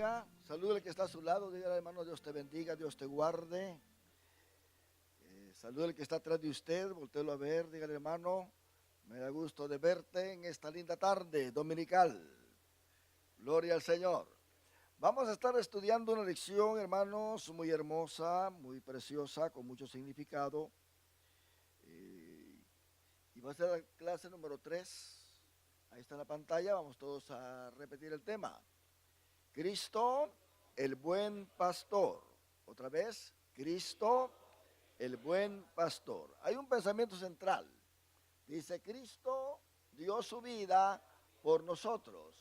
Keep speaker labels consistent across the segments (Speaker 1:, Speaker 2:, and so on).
Speaker 1: bendiga. Saluda al que está a su lado. Dígale, hermano, Dios te bendiga, Dios te guarde. Saluda al que está atrás de usted. Voltéelo a ver. Dígale, hermano, me da gusto de verte en esta linda tarde dominical. Gloria al Señor. Vamos a estar estudiando una lección, hermanos, muy hermosa, muy preciosa, con mucho significado. Y va a ser la clase número 3. Ahí está en la pantalla. Vamos todos a repetir el tema. Cristo, el buen pastor. Otra vez, Cristo, el buen pastor. Hay un pensamiento central. Dice, Cristo dio su vida por nosotros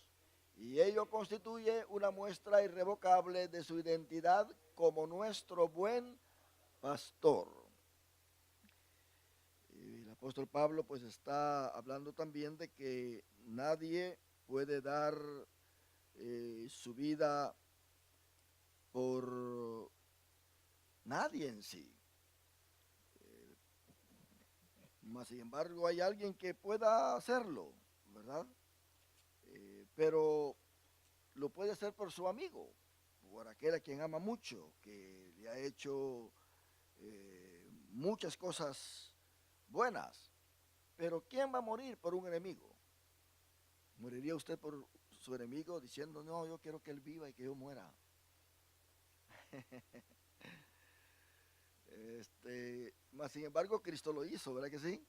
Speaker 1: y ello constituye una muestra irrevocable de su identidad como nuestro buen pastor. Y el apóstol Pablo pues está hablando también de que nadie puede dar su vida por nadie en sí. Mas sin embargo hay alguien que pueda hacerlo, ¿verdad? Pero lo puede hacer por su amigo, por aquel a quien ama mucho, que le ha hecho muchas cosas buenas. Pero ¿quién va a morir por un enemigo? ¿Moriría usted por su enemigo diciendo, no, yo quiero que él viva y que yo muera? Mas sin embargo Cristo lo hizo, ¿verdad que sí?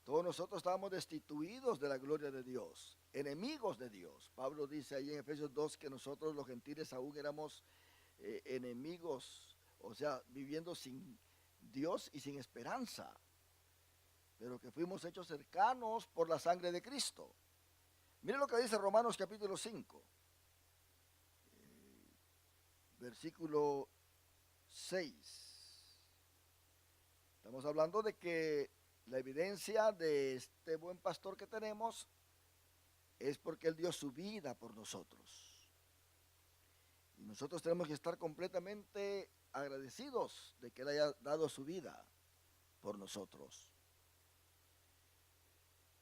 Speaker 1: Todos nosotros estábamos destituidos de la gloria de Dios, enemigos de Dios. Pablo dice ahí en Efesios 2 que nosotros los gentiles aún éramos enemigos, o sea, viviendo sin Dios y sin esperanza, pero que fuimos hechos cercanos por la sangre de Cristo. Mire lo que dice Romanos capítulo 5, versículo 6. Estamos hablando de que la evidencia de este buen pastor que tenemos es porque Él dio su vida por nosotros. Y nosotros tenemos que estar completamente agradecidos de que Él haya dado su vida por nosotros.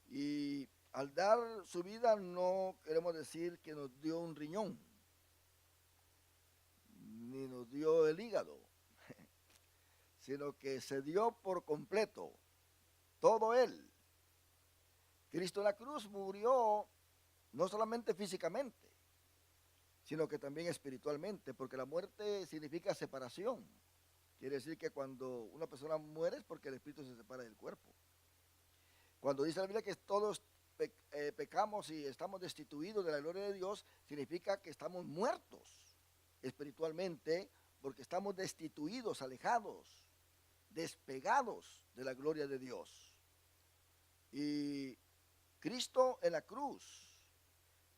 Speaker 1: Y al dar su vida no queremos decir que nos dio un riñón, ni nos dio el hígado, sino que se dio por completo, todo Él. Cristo en la cruz murió no solamente físicamente, sino que también espiritualmente, porque la muerte significa separación. Quiere decir que cuando una persona muere es porque el espíritu se separa del cuerpo. Cuando dice la Biblia que todos pecamos y estamos destituidos de la gloria de Dios, significa que estamos muertos espiritualmente, porque estamos destituidos, alejados, despegados de la gloria de Dios. Y Cristo en la cruz,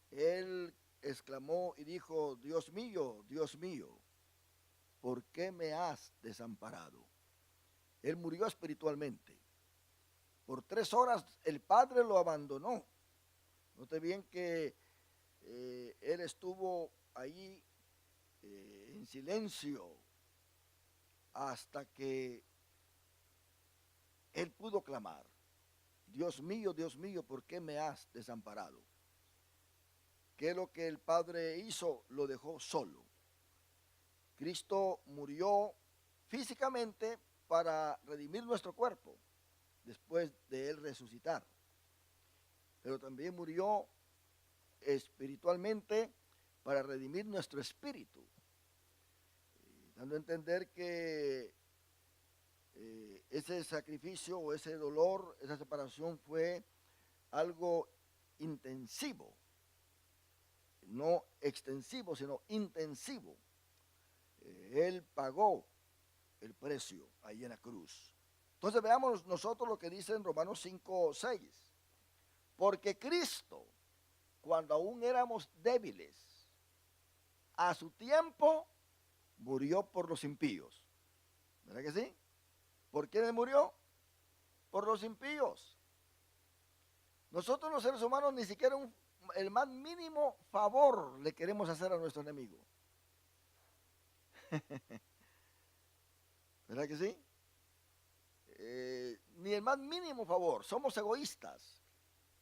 Speaker 1: Él exclamó y dijo, Dios mío, ¿por qué me has desamparado? Él murió espiritualmente. Por 3 horas el Padre lo abandonó. Note bien que Él estuvo ahí en silencio hasta que Él pudo clamar, Dios mío, ¿por qué me has desamparado? ¿Qué es lo que el Padre hizo? Lo dejó solo. Cristo murió físicamente para redimir nuestro cuerpo, después de Él resucitar. Pero también murió espiritualmente para redimir nuestro espíritu, dando a entender que ese sacrificio o ese dolor, esa separación fue algo intensivo, no extensivo, sino intensivo. Él pagó el precio ahí en la cruz. Entonces veamos nosotros lo que dice en Romanos 5:6. Porque Cristo, cuando aún éramos débiles, a su tiempo murió por los impíos. ¿Verdad que sí? ¿Por quién murió? Por los impíos. Nosotros los seres humanos ni siquiera el más mínimo favor le queremos hacer a nuestro enemigo. ¿Verdad que sí? Ni el más mínimo favor. Somos egoístas.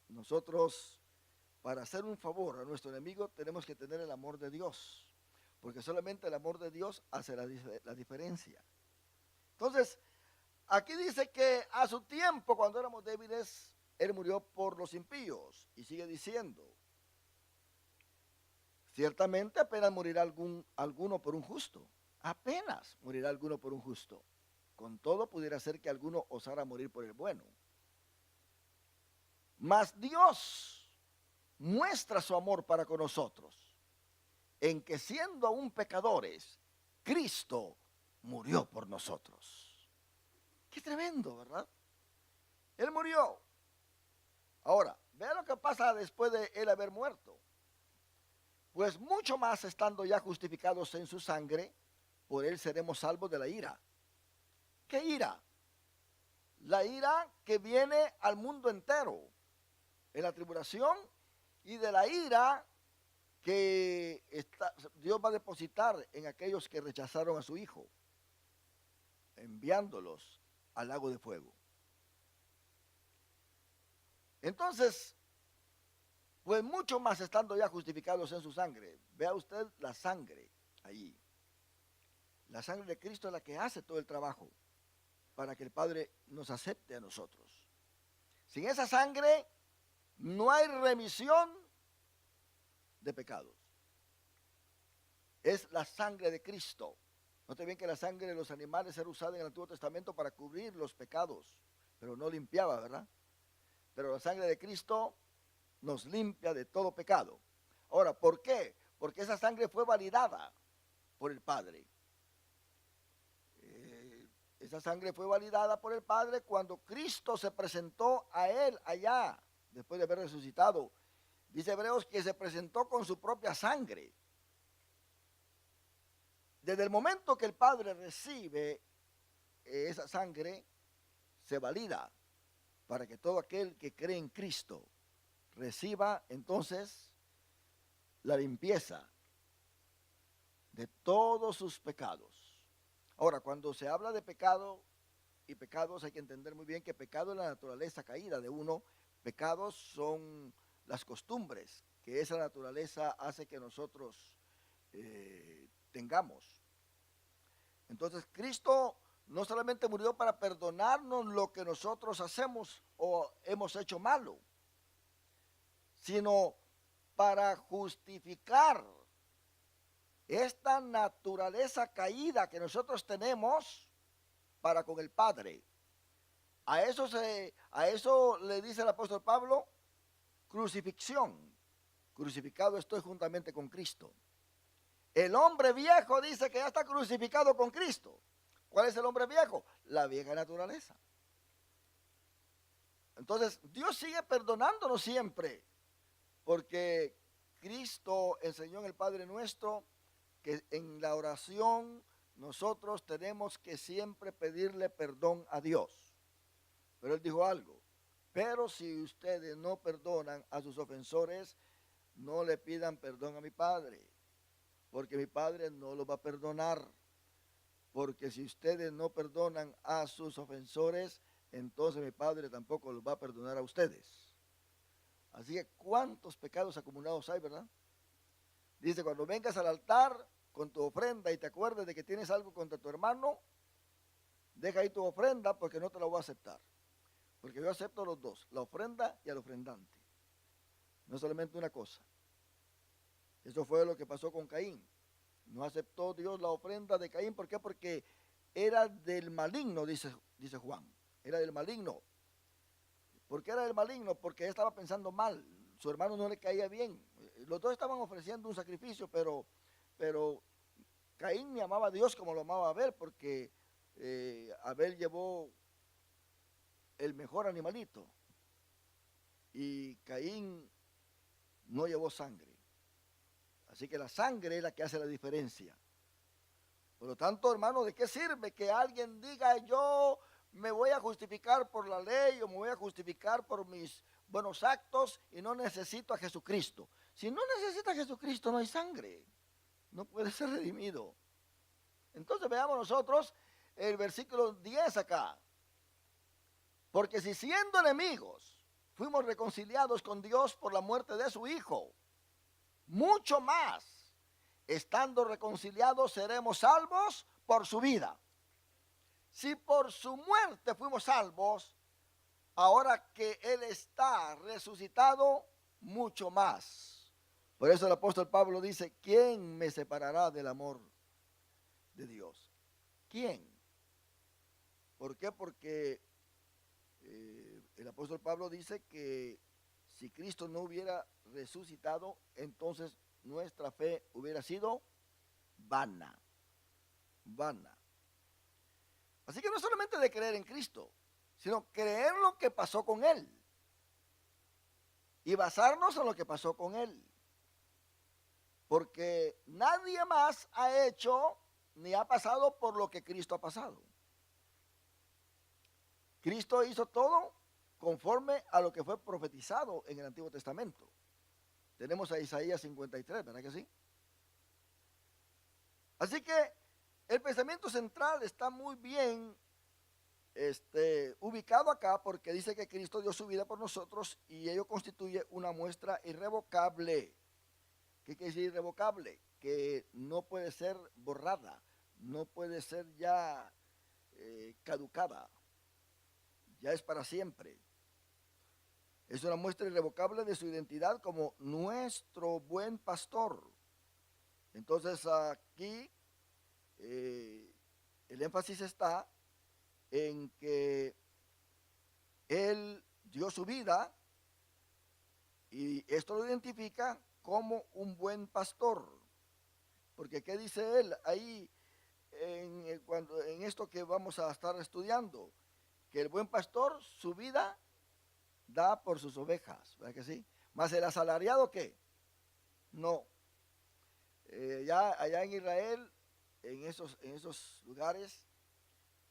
Speaker 1: Nosotros, para hacer un favor a nuestro enemigo, tenemos que tener el amor de Dios. porque solamente el amor de Dios hace la diferencia. Entonces, aquí dice que a su tiempo, cuando éramos débiles, Él murió por los impíos. Y sigue diciendo, ciertamente apenas morirá alguno por un justo. Apenas morirá alguno por un justo. Con todo pudiera ser que alguno osara morir por el bueno. Mas Dios muestra su amor para con nosotros, en que siendo aún pecadores, Cristo murió por nosotros. Qué tremendo, ¿verdad? Él murió. Ahora, vea lo que pasa después de él haber muerto. Pues mucho más estando ya justificados en su sangre, por él seremos salvos de la ira. ¿Qué ira? La ira que viene al mundo entero en la tribulación, y de la ira que Dios va a depositar en aquellos que rechazaron a su Hijo, enviándolos al lago de fuego. Entonces, pues mucho más estando ya justificados en su sangre. Vea usted la sangre allí. La sangre de Cristo es la que hace todo el trabajo para que el Padre nos acepte a nosotros. Sin esa sangre no hay remisión de pecados. Es la sangre de Cristo. Note bien que la sangre de los animales era usada en el Antiguo Testamento para cubrir los pecados, pero no limpiaba, ¿verdad? Pero la sangre de Cristo nos limpia de todo pecado. Ahora, ¿por qué? Porque esa sangre fue validada por el Padre. Esa sangre fue validada por el Padre cuando Cristo se presentó a él allá, después de haber resucitado. Dice Hebreos que se presentó con su propia sangre. Desde el momento que el Padre recibe esa sangre, se valida para que todo aquel que cree en Cristo reciba entonces la limpieza de todos sus pecados. Ahora, cuando se habla de pecado y pecados, hay que entender muy bien que pecado es la naturaleza caída de uno. Pecados son las costumbres que esa naturaleza hace que nosotros tengamos. Entonces, Cristo no solamente murió para perdonarnos lo que nosotros hacemos o hemos hecho malo, sino para justificar esta naturaleza caída que nosotros tenemos para con el Padre. A eso le dice el apóstol Pablo, crucifixión. Crucificado estoy juntamente con Cristo. El hombre viejo dice que ya está crucificado con Cristo. ¿Cuál es el hombre viejo? La vieja naturaleza. Entonces, Dios sigue perdonándonos siempre, porque Cristo enseñó en el Padre Nuestro que en la oración nosotros tenemos que siempre pedirle perdón a Dios. Pero Él dijo algo: pero si ustedes no perdonan a sus ofensores, no le pidan perdón a mi Padre, porque mi Padre no los va a perdonar. Porque si ustedes no perdonan a sus ofensores, entonces mi Padre tampoco los va a perdonar a ustedes. Así que cuántos pecados acumulados hay, ¿verdad? Dice, cuando vengas al altar con tu ofrenda y te acuerdes de que tienes algo contra tu hermano, deja ahí tu ofrenda porque no te la voy a aceptar. Porque yo acepto los dos, la ofrenda y al ofrendante. No solamente una cosa. Eso fue lo que pasó con Caín. No aceptó Dios la ofrenda de Caín. ¿Por qué? Porque era del maligno, dice Juan. Era del maligno. ¿Por qué era del maligno? Porque él estaba pensando mal. Su hermano no le caía bien. Los dos estaban ofreciendo un sacrificio, pero Caín ni amaba a Dios como lo amaba Abel, porque Abel llevó el mejor animalito y Caín no llevó sangre. Así que la sangre es la que hace la diferencia. Por lo tanto, hermano, ¿de qué sirve que alguien diga yo me voy a justificar por la ley o me voy a justificar por mis buenos actos y no necesito a Jesucristo? Si no necesita a Jesucristo, no hay sangre. No puede ser redimido. Entonces veamos nosotros el versículo 10 acá. Porque si siendo enemigos fuimos reconciliados con Dios por la muerte de su Hijo, mucho más, estando reconciliados, seremos salvos por su vida. Si por su muerte fuimos salvos, ahora que Él está resucitado, mucho más. Por eso el apóstol Pablo dice, ¿quién me separará del amor de Dios? ¿Quién? ¿Por qué? Porque el apóstol Pablo dice que si Cristo no hubiera resucitado, entonces nuestra fe hubiera sido vana. Vana. Así que no solamente de creer en Cristo, sino creer lo que pasó con Él. Y basarnos en lo que pasó con Él. Porque nadie más ha hecho ni ha pasado por lo que Cristo ha pasado. Cristo hizo todo conforme a lo que fue profetizado en el Antiguo Testamento. Tenemos a Isaías 53, ¿verdad que sí? Así que el pensamiento central está muy bien ubicado acá porque dice que Cristo dio su vida por nosotros y ello constituye una muestra irrevocable. ¿Qué quiere decir irrevocable? Que no puede ser borrada, no puede ser ya caducada, ya es para siempre. Es una muestra irrevocable de su identidad como nuestro buen pastor. Entonces aquí el énfasis está en que Él dio su vida y esto lo identifica como un buen pastor. Porque ¿qué dice Él ahí en esto que vamos a estar estudiando? Que el buen pastor su vida da por sus ovejas, ¿verdad que sí? ¿Más el asalariado qué? No. Ya allá en Israel, en esos lugares,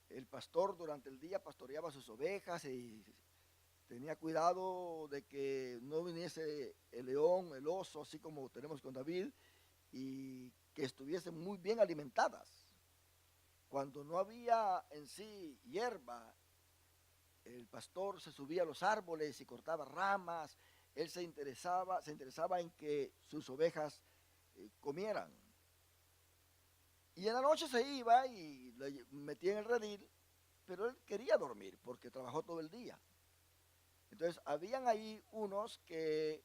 Speaker 1: el pastor durante el día pastoreaba sus ovejas y tenía cuidado de que no viniese el león, el oso, así como tenemos con David, y que estuviesen muy bien alimentadas. Cuando no había en sí hierba, el pastor se subía a los árboles y cortaba ramas. Él se interesaba en que sus ovejas comieran. Y en la noche se iba y le metía en el redil, pero él quería dormir porque trabajó todo el día. Entonces, habían ahí unos que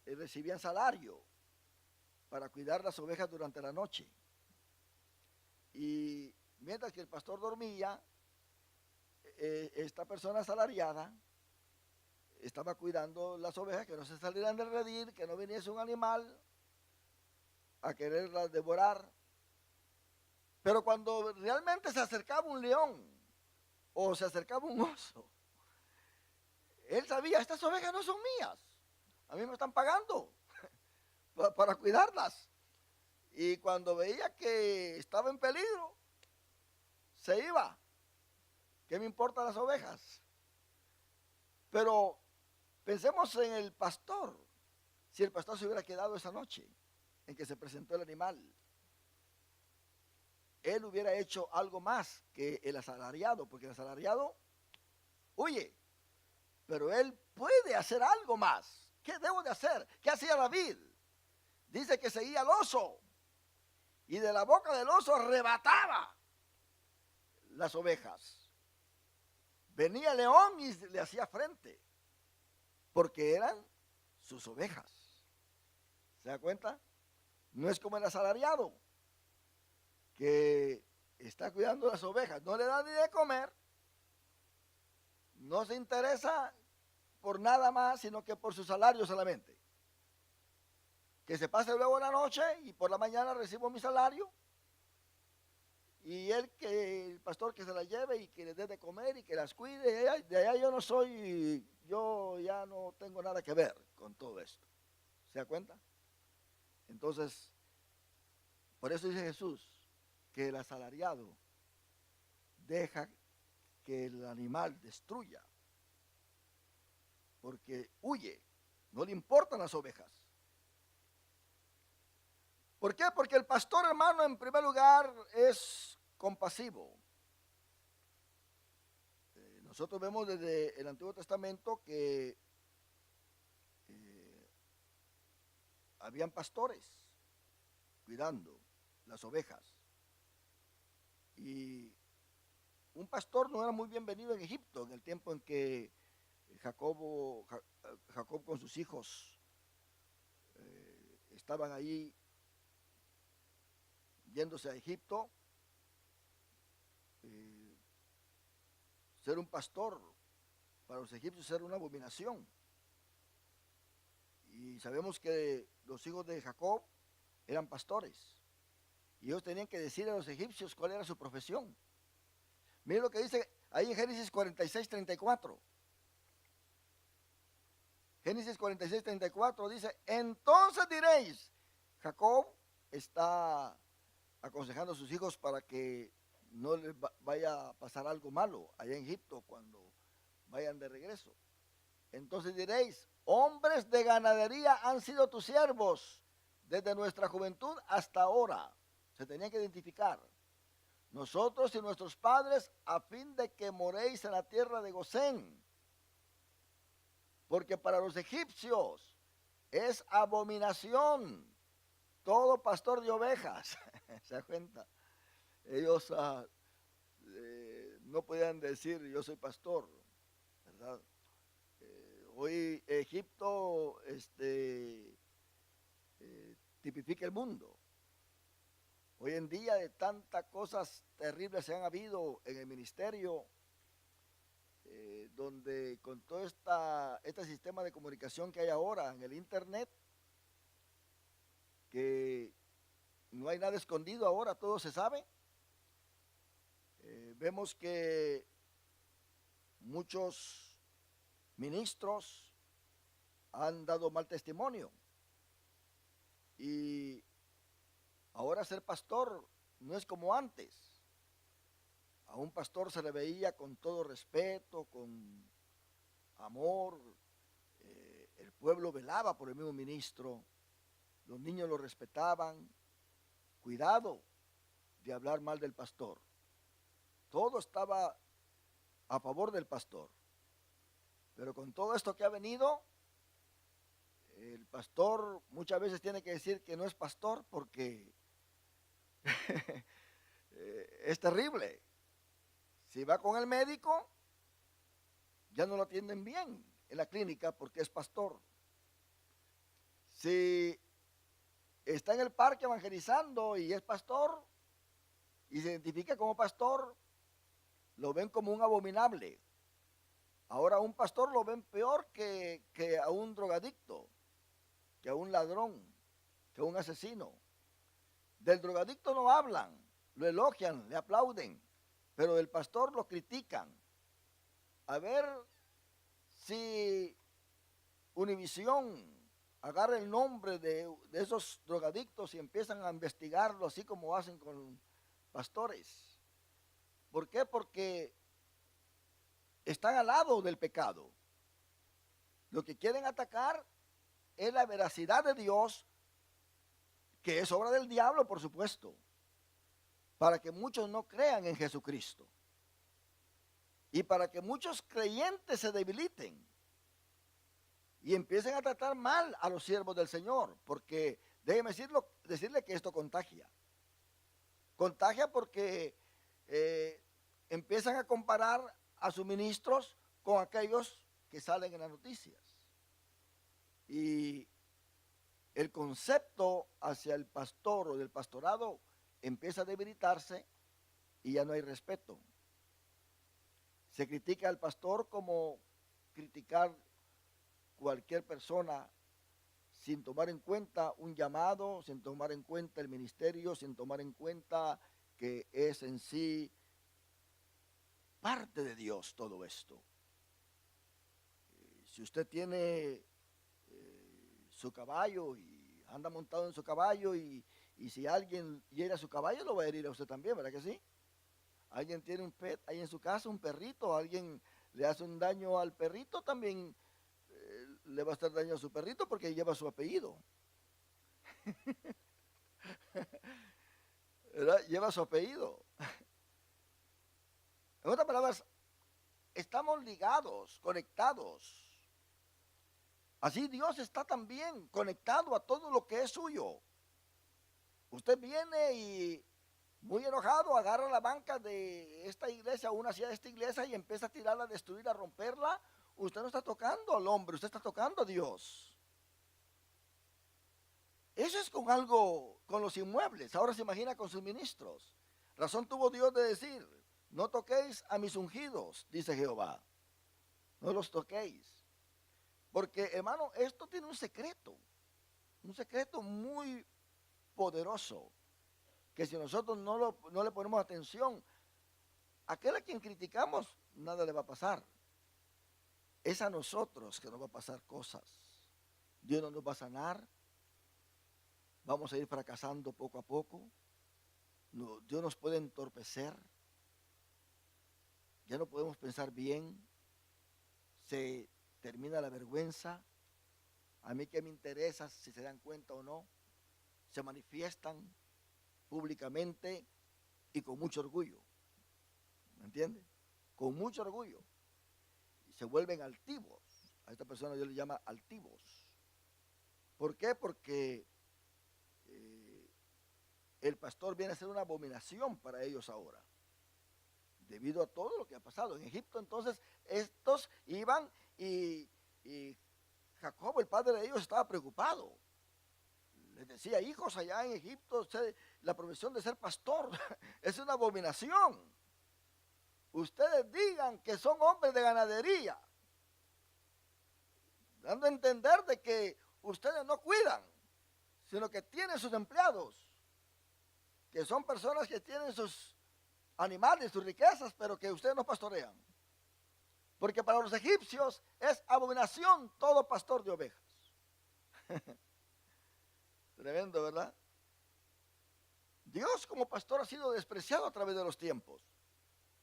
Speaker 1: recibían salario para cuidar las ovejas durante la noche. Y mientras que el pastor dormía, esta persona asalariada estaba cuidando las ovejas, que no se salieran del redil, que no viniese un animal a quererlas devorar. Pero cuando realmente se acercaba un león o se acercaba un oso, él sabía, estas ovejas no son mías, a mí me están pagando para cuidarlas. Y cuando veía que estaba en peligro, se iba. ¿Qué me importan las ovejas? Pero pensemos en el pastor. Si el pastor se hubiera quedado esa noche en que se presentó el animal, él hubiera hecho algo más que el asalariado, porque el asalariado huye, pero él puede hacer algo más. ¿Qué debo de hacer? ¿Qué hacía David? Dice que seguía al oso y de la boca del oso arrebataba las ovejas. Venía el león y le hacía frente, porque eran sus ovejas. ¿Se da cuenta? No es como el asalariado, que está cuidando las ovejas, no le da ni de comer, no se interesa por nada más, sino que por su salario solamente. Que se pase luego la noche y por la mañana recibo mi salario. Y el pastor que se las lleve y que les dé de comer y que las cuide. De allá yo no soy, yo ya no tengo nada que ver con todo esto. ¿Se da cuenta? Entonces, por eso dice Jesús que el asalariado deja que el animal destruya, porque huye, no le importan las ovejas. ¿Por qué? Porque el pastor, hermano, en primer lugar es compasivo. Nosotros vemos desde el Antiguo Testamento que habían pastores cuidando las ovejas. Y un pastor no era muy bienvenido en Egipto en el tiempo en que Jacob con sus hijos estaban ahí yéndose a Egipto. Ser un pastor para los egipcios era una abominación. Y sabemos que los hijos de Jacob eran pastores. Y ellos tenían que decir a los egipcios cuál era su profesión. Miren lo que dice ahí en Génesis 46:34. Génesis 46:34 dice: entonces diréis, Jacob está aconsejando a sus hijos para que no les vaya a pasar algo malo allá en Egipto cuando vayan de regreso. Entonces diréis, hombres de ganadería han sido tus siervos desde nuestra juventud hasta ahora. Se tenían que identificar. Nosotros y nuestros padres, a fin de que moréis en la tierra de Gosén. Porque para los egipcios es abominación todo pastor de ovejas. ¿Se da cuenta? Ellos no podían decir yo soy pastor, ¿verdad? Hoy Egipto tipifica el mundo. Hoy en día de tantas cosas terribles se han habido en el ministerio, donde con todo este sistema de comunicación que hay ahora en el internet, que no hay nada escondido ahora, todo se sabe. Vemos que muchos ministros han dado mal testimonio y ahora ser pastor no es como antes. A un pastor se le veía con todo respeto, con amor, el pueblo velaba por el mismo ministro, los niños lo respetaban. Cuidado de hablar mal del pastor. Todo estaba a favor del pastor. Pero con todo esto que ha venido, el pastor muchas veces tiene que decir que no es pastor porque es terrible. Si va con el médico, ya no lo atienden bien en la clínica porque es pastor. Si está en el parque evangelizando y es pastor y se identifica como pastor, lo ven como un abominable. Ahora a un pastor lo ven peor que a un drogadicto, que a un ladrón, que a un asesino. Del drogadicto no hablan, lo elogian, le aplauden, pero del pastor lo critican. A ver si Univisión agarra el nombre de esos drogadictos y empiezan a investigarlo así como hacen con pastores. ¿Por qué? Porque están al lado del pecado. Lo que quieren atacar es la veracidad de Dios, que es obra del diablo, por supuesto, para que muchos no crean en Jesucristo y para que muchos creyentes se debiliten y empiecen a tratar mal a los siervos del Señor, porque déjeme decirle que esto contagia. Contagia porque empiezan a comparar a sus ministros con aquellos que salen en las noticias. Y el concepto hacia el pastor o del pastorado empieza a debilitarse y ya no hay respeto. Se critica al pastor como criticar cualquier persona sin tomar en cuenta un llamado, sin tomar en cuenta el ministerio, sin tomar en cuenta que es en sí parte de Dios todo esto. Si usted tiene su caballo y anda montado en su caballo y si alguien hiere a su caballo lo va a herir a usted también, ¿verdad que sí? Alguien tiene un pet ahí en su casa, un perrito, alguien le hace un daño al perrito, también le va a hacer daño a su perrito porque lleva su apellido. ¿Verdad? Lleva su apellido. En otras palabras, estamos ligados, conectados. Así Dios está también conectado a todo lo que es suyo. Usted viene y muy enojado agarra la banca de esta iglesia, una silla de esta iglesia y empieza a tirarla, a destruir, a romperla. Usted no está tocando al hombre, usted está tocando a Dios. Eso es con algo, con los inmuebles. Ahora se imagina con sus ministros. Razón tuvo Dios de decir, no toquéis a mis ungidos, dice Jehová. No los toquéis. Porque, hermano, esto tiene un secreto muy poderoso, que si nosotros no le ponemos atención, aquel a quien criticamos, nada le va a pasar. Es a nosotros que nos va a pasar cosas. Dios no nos va a sanar. Vamos a ir fracasando poco a poco. No, Dios nos puede entorpecer. Ya no podemos pensar bien. Se termina la vergüenza. A mí qué me interesa si se dan cuenta o no. Se manifiestan públicamente y con mucho orgullo. ¿Me entiende? Con mucho orgullo. Y se vuelven altivos. A esta persona Dios le llama altivos. ¿Por qué? Porque el pastor viene a ser una abominación para ellos ahora, debido a todo lo que ha pasado. En Egipto entonces estos iban y Jacob, el padre de ellos, estaba preocupado. Les decía, hijos, allá en Egipto la profesión de ser pastor es una abominación. Ustedes digan que son hombres de ganadería, dando a entender de que ustedes no cuidan, sino que tienen sus empleados, que son personas que tienen sus animales, sus riquezas, pero que ustedes no pastorean. Porque para los egipcios es abominación todo pastor de ovejas. Tremendo, ¿verdad? Dios como pastor ha sido despreciado a través de los tiempos.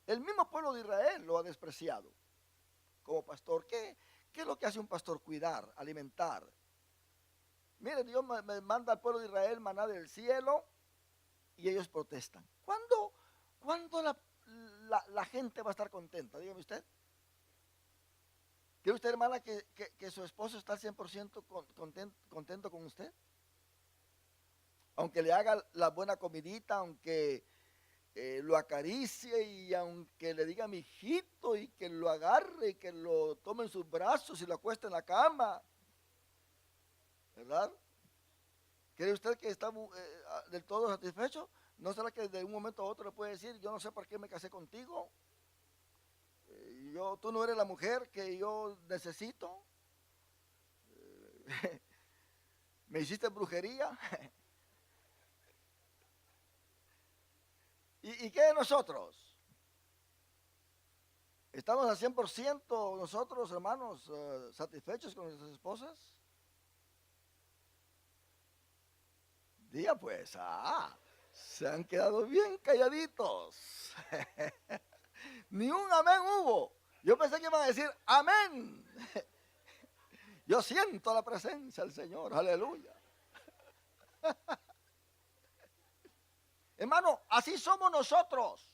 Speaker 1: El mismo pueblo de Israel lo ha despreciado como pastor. ¿Qué es lo que hace un pastor? Cuidar, alimentar. Mire, Dios me manda al pueblo de Israel maná del cielo y ellos protestan. ¿Cuándo la gente va a estar contenta? Dígame usted. ¿Cree usted, hermana, que su esposo está al 100% contento con usted? Aunque le haga la buena comidita, aunque lo acaricie y aunque le diga mi hijito y que lo agarre y que lo tome en sus brazos y lo acueste en la cama, ¿verdad? ¿Cree usted que está del todo satisfecho? ¿No será que de un momento a otro le puede decir, yo no sé por qué me casé contigo? Tú no eres la mujer que yo necesito. ¿Me hiciste brujería? ¿Y qué de nosotros? ¿Estamos al 100% nosotros, hermanos, satisfechos con nuestras esposas? Diga pues, se han quedado bien calladitos. Ni un amén hubo. Yo pensé que iban a decir amén. Yo siento la presencia del Señor, aleluya. Hermano, así somos nosotros.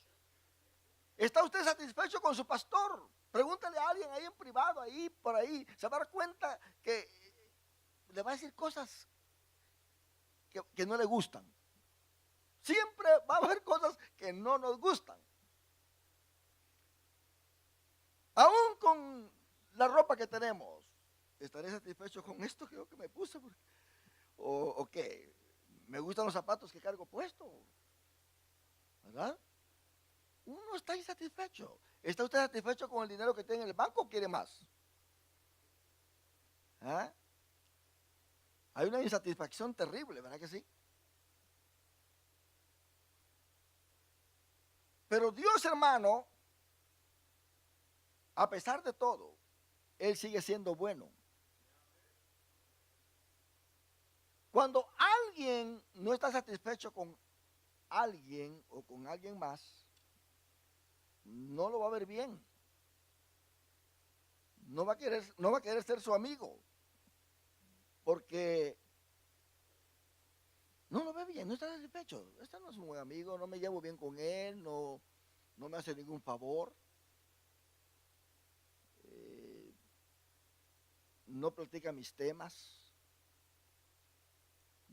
Speaker 1: ¿Está usted satisfecho con su pastor? Pregúntale a alguien ahí en privado, ahí, por ahí. Se va a dar cuenta que le va a decir cosas que no le gustan. Siempre va a haber cosas que no nos gustan. Aún con la ropa que tenemos, ¿estaré satisfecho con esto que me puse? ¿O qué? ¿Me gustan los zapatos que cargo puesto? ¿Verdad? Uno está insatisfecho. ¿Está usted satisfecho con el dinero que tiene en el banco o quiere más? ¿Ah? Hay una insatisfacción terrible, ¿verdad que sí? Pero Dios, hermano, a pesar de todo, Él sigue siendo bueno. Cuando alguien no está satisfecho con alguien o con alguien más, no lo va a ver bien. No va a querer ser su amigo. Porque no lo ve bien, no está satisfecho. Este no es un buen amigo, no me llevo bien con él, no me hace ningún favor. No platica mis temas.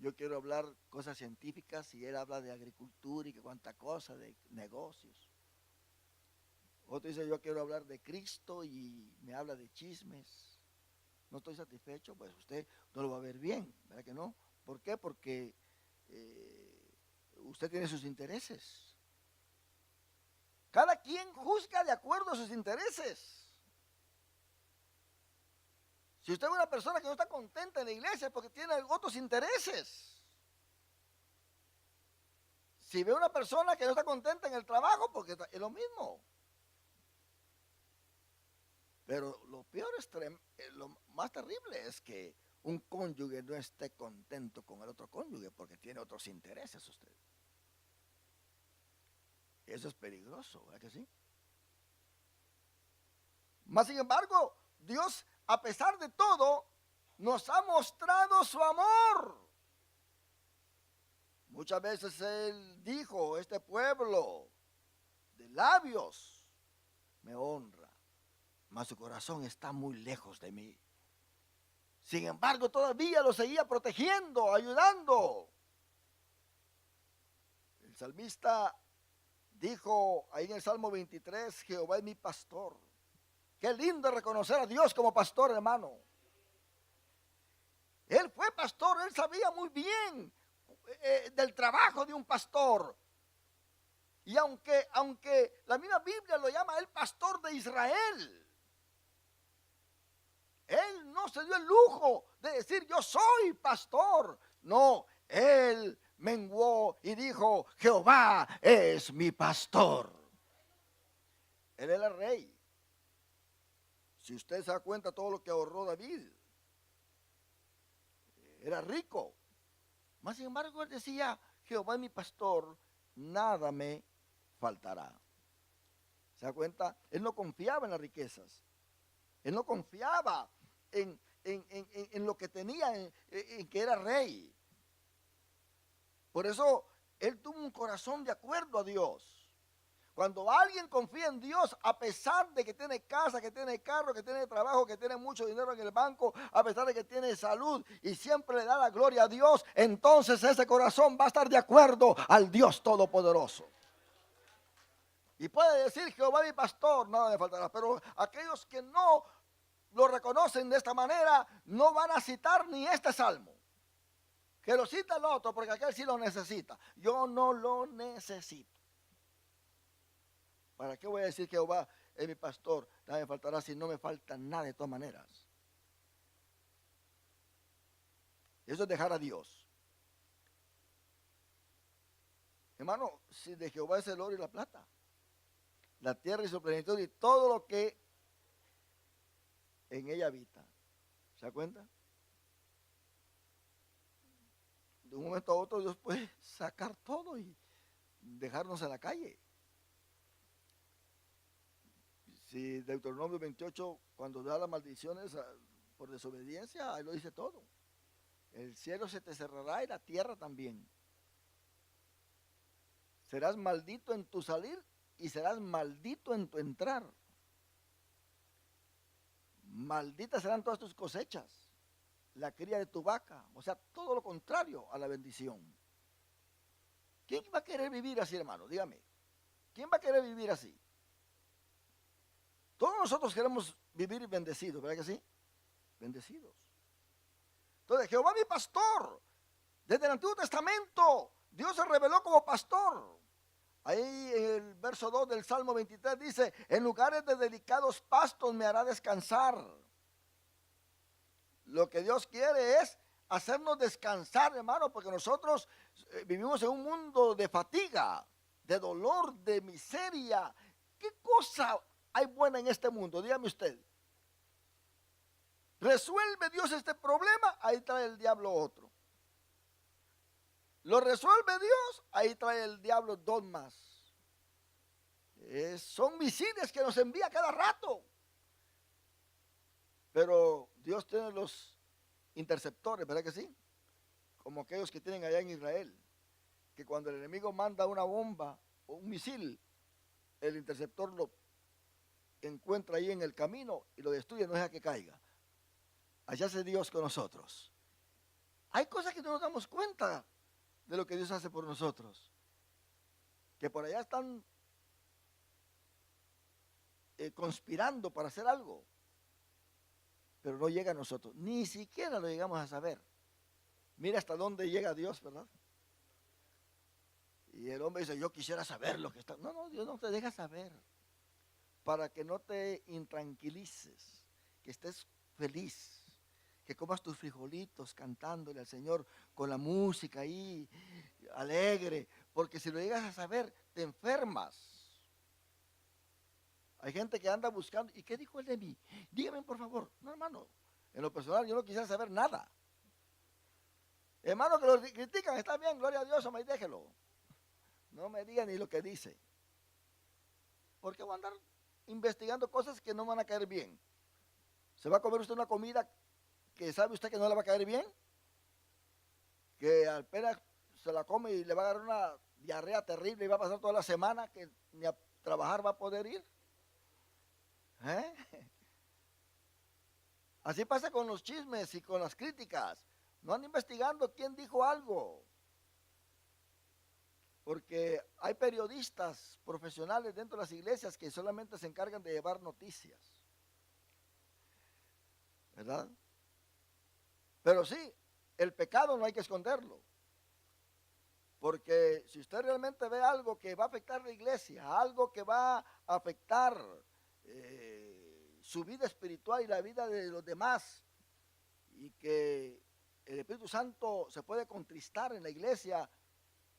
Speaker 1: yo quiero hablar cosas científicas y él habla de agricultura y que cuánta cosa, de negocios. Otro dice, yo quiero hablar de Cristo y me habla de chismes. No estoy satisfecho, pues usted no lo va a ver bien, ¿verdad que no? ¿Por qué? Porque usted tiene sus intereses. Cada quien juzga de acuerdo a sus intereses. Si usted es una persona que no está contenta en la iglesia es porque tiene otros intereses. Si ve una persona que no está contenta en el trabajo, porque es lo mismo. Pero lo peor lo más terrible es que un cónyuge no esté contento con el otro cónyuge porque tiene otros intereses usted. Eso es peligroso, ¿verdad que sí? Mas sin embargo, Dios, a pesar de todo, nos ha mostrado su amor. Muchas veces Él dijo, este pueblo de labios me honra, mas su corazón está muy lejos de mí. Sin embargo, todavía lo seguía protegiendo, ayudando. El salmista dijo ahí en el Salmo 23, Jehová es mi pastor. Qué lindo reconocer a Dios como pastor, hermano. Él fue pastor, él sabía muy bien del trabajo de un pastor. Y aunque la misma Biblia lo llama el pastor de Israel, él no se dio el lujo de decir yo soy pastor. No, él menguó y dijo Jehová es mi pastor. Él era rey. Si usted se da cuenta todo lo que ahorró David, era rico. Mas sin embargo él decía Jehová es mi pastor, nada me faltará. ¿Se da cuenta? Él no confiaba en las riquezas. Él no confiaba en lo que tenía, en que era rey. Por eso él tuvo un corazón de acuerdo a Dios. Cuando alguien confía en Dios, a pesar de que tiene casa, que tiene carro, que tiene trabajo, que tiene mucho dinero en el banco, a pesar de que tiene salud y siempre le da la gloria a Dios, entonces ese corazón va a estar de acuerdo al Dios Todopoderoso. Y puede decir Jehová mi pastor, nada me faltará. Pero aquellos que no lo reconocen de esta manera, no van a citar ni este salmo. Que lo cita el otro, porque aquel sí lo necesita. Yo no lo necesito. ¿Para qué voy a decir que Jehová es mi pastor? Nada me faltará si no me falta nada de todas maneras. Eso es dejar a Dios. Hermano, si de Jehová es el oro y la plata, la tierra y su plenitud y todo lo que en ella habita. ¿Se da cuenta? De un momento a otro Dios puede sacar todo y dejarnos en la calle. Si Deuteronomio 28, cuando da las maldiciones por desobediencia, ahí lo dice todo. El cielo se te cerrará y la tierra también. Serás maldito en tu salir y serás maldito en tu entrar. Malditas serán todas tus cosechas, la cría de tu vaca, o sea, todo lo contrario a la bendición. ¿Quién va a querer vivir así, hermano? Dígame. ¿Quién va a querer vivir así? Todos nosotros queremos vivir bendecidos, ¿verdad que sí? Bendecidos. Entonces, Jehová mi pastor, desde el Antiguo Testamento, Dios se reveló como pastor. Ahí en el verso 2 del Salmo 23 dice, en lugares de delicados pastos me hará descansar. Lo que Dios quiere es hacernos descansar, hermano, porque nosotros vivimos en un mundo de fatiga, de dolor, de miseria. ¿Qué cosa hay buena en este mundo? Dígame usted. ¿Resuelve Dios este problema? Ahí trae el diablo otro. ¿Lo resuelve Dios? Ahí trae el diablo dos más. Son misiles que nos envía cada rato. Pero Dios tiene los interceptores, ¿verdad que sí? Como aquellos que tienen allá en Israel. Que cuando el enemigo manda una bomba o un misil, el interceptor lo encuentra ahí en el camino y lo destruye, no deja que caiga. Allá hace Dios con nosotros. Hay cosas que no nos damos cuenta de lo que Dios hace por nosotros. Que por allá están conspirando para hacer algo. Pero no llega a nosotros. Ni siquiera lo llegamos a saber. Mira hasta dónde llega Dios, ¿verdad? Y el hombre dice, yo quisiera saber lo que está. No, no, Dios no te deja saber. Para que no te intranquilices, que estés feliz, que comas tus frijolitos cantándole al Señor con la música ahí, alegre, porque si lo llegas a saber, te enfermas. Hay gente que anda buscando, ¿y qué dijo él de mí? Dígame por favor. No, hermano, en lo personal yo no quisiera saber nada. Hermano que lo critican, está bien, gloria a Dios, hombre, déjelo. No me diga ni lo que dice. ¿Por qué va a andar investigando cosas que no van a caer bien? ¿Se va a comer usted una comida que sabe usted que no le va a caer bien? Que apenas se la come y le va a dar una diarrea terrible y va a pasar toda la semana que ni a trabajar va a poder ir. ¿Eh? Así pasa con los chismes y con las críticas. No andan investigando quién dijo algo. Porque hay periodistas profesionales dentro de las iglesias que solamente se encargan de llevar noticias. ¿Verdad? Pero sí, el pecado no hay que esconderlo. Porque si usted realmente ve algo que va a afectar la iglesia, algo que va a afectar su vida espiritual y la vida de los demás, y que el Espíritu Santo se puede contristar en la iglesia,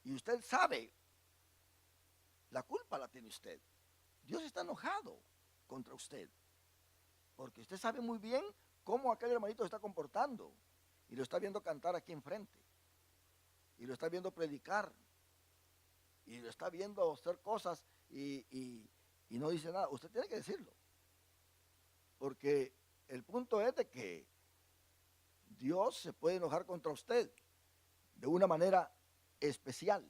Speaker 1: y usted sabe, la culpa la tiene usted. Dios está enojado contra usted, porque usted sabe muy bien cómo aquel hermanito se está comportando, y lo está viendo cantar aquí enfrente, y lo está viendo predicar, y lo está viendo hacer cosas, y no dice nada. Usted tiene que decirlo, porque el punto es de que Dios se puede enojar contra usted de una manera especial.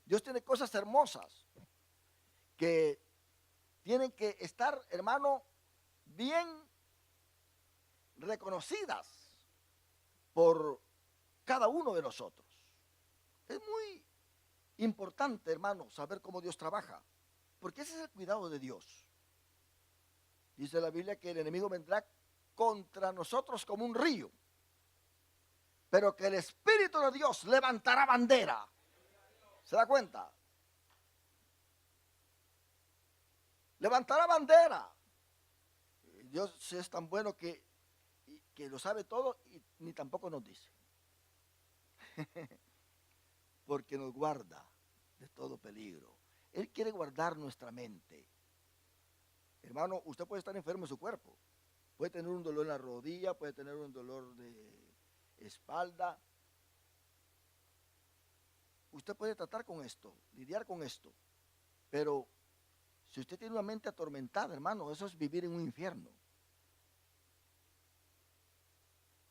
Speaker 1: Dios tiene cosas hermosas que tienen que estar, hermano, bien reconocidas por cada uno de nosotros. Es muy importante, hermano, saber cómo Dios trabaja, porque ese es el cuidado de Dios. Dice la Biblia que el enemigo vendrá contra nosotros como un río, pero que el Espíritu de Dios levantará bandera. ¿Se da cuenta? Levantará bandera. Dios es tan bueno que lo sabe todo y ni tampoco nos dice. Porque nos guarda de todo peligro. Él quiere guardar nuestra mente. Hermano, usted puede estar enfermo en su cuerpo. Puede tener un dolor en la rodilla, puede tener un dolor de espalda. Usted puede tratar con esto, lidiar con esto. Pero si usted tiene una mente atormentada, hermano, eso es vivir en un infierno.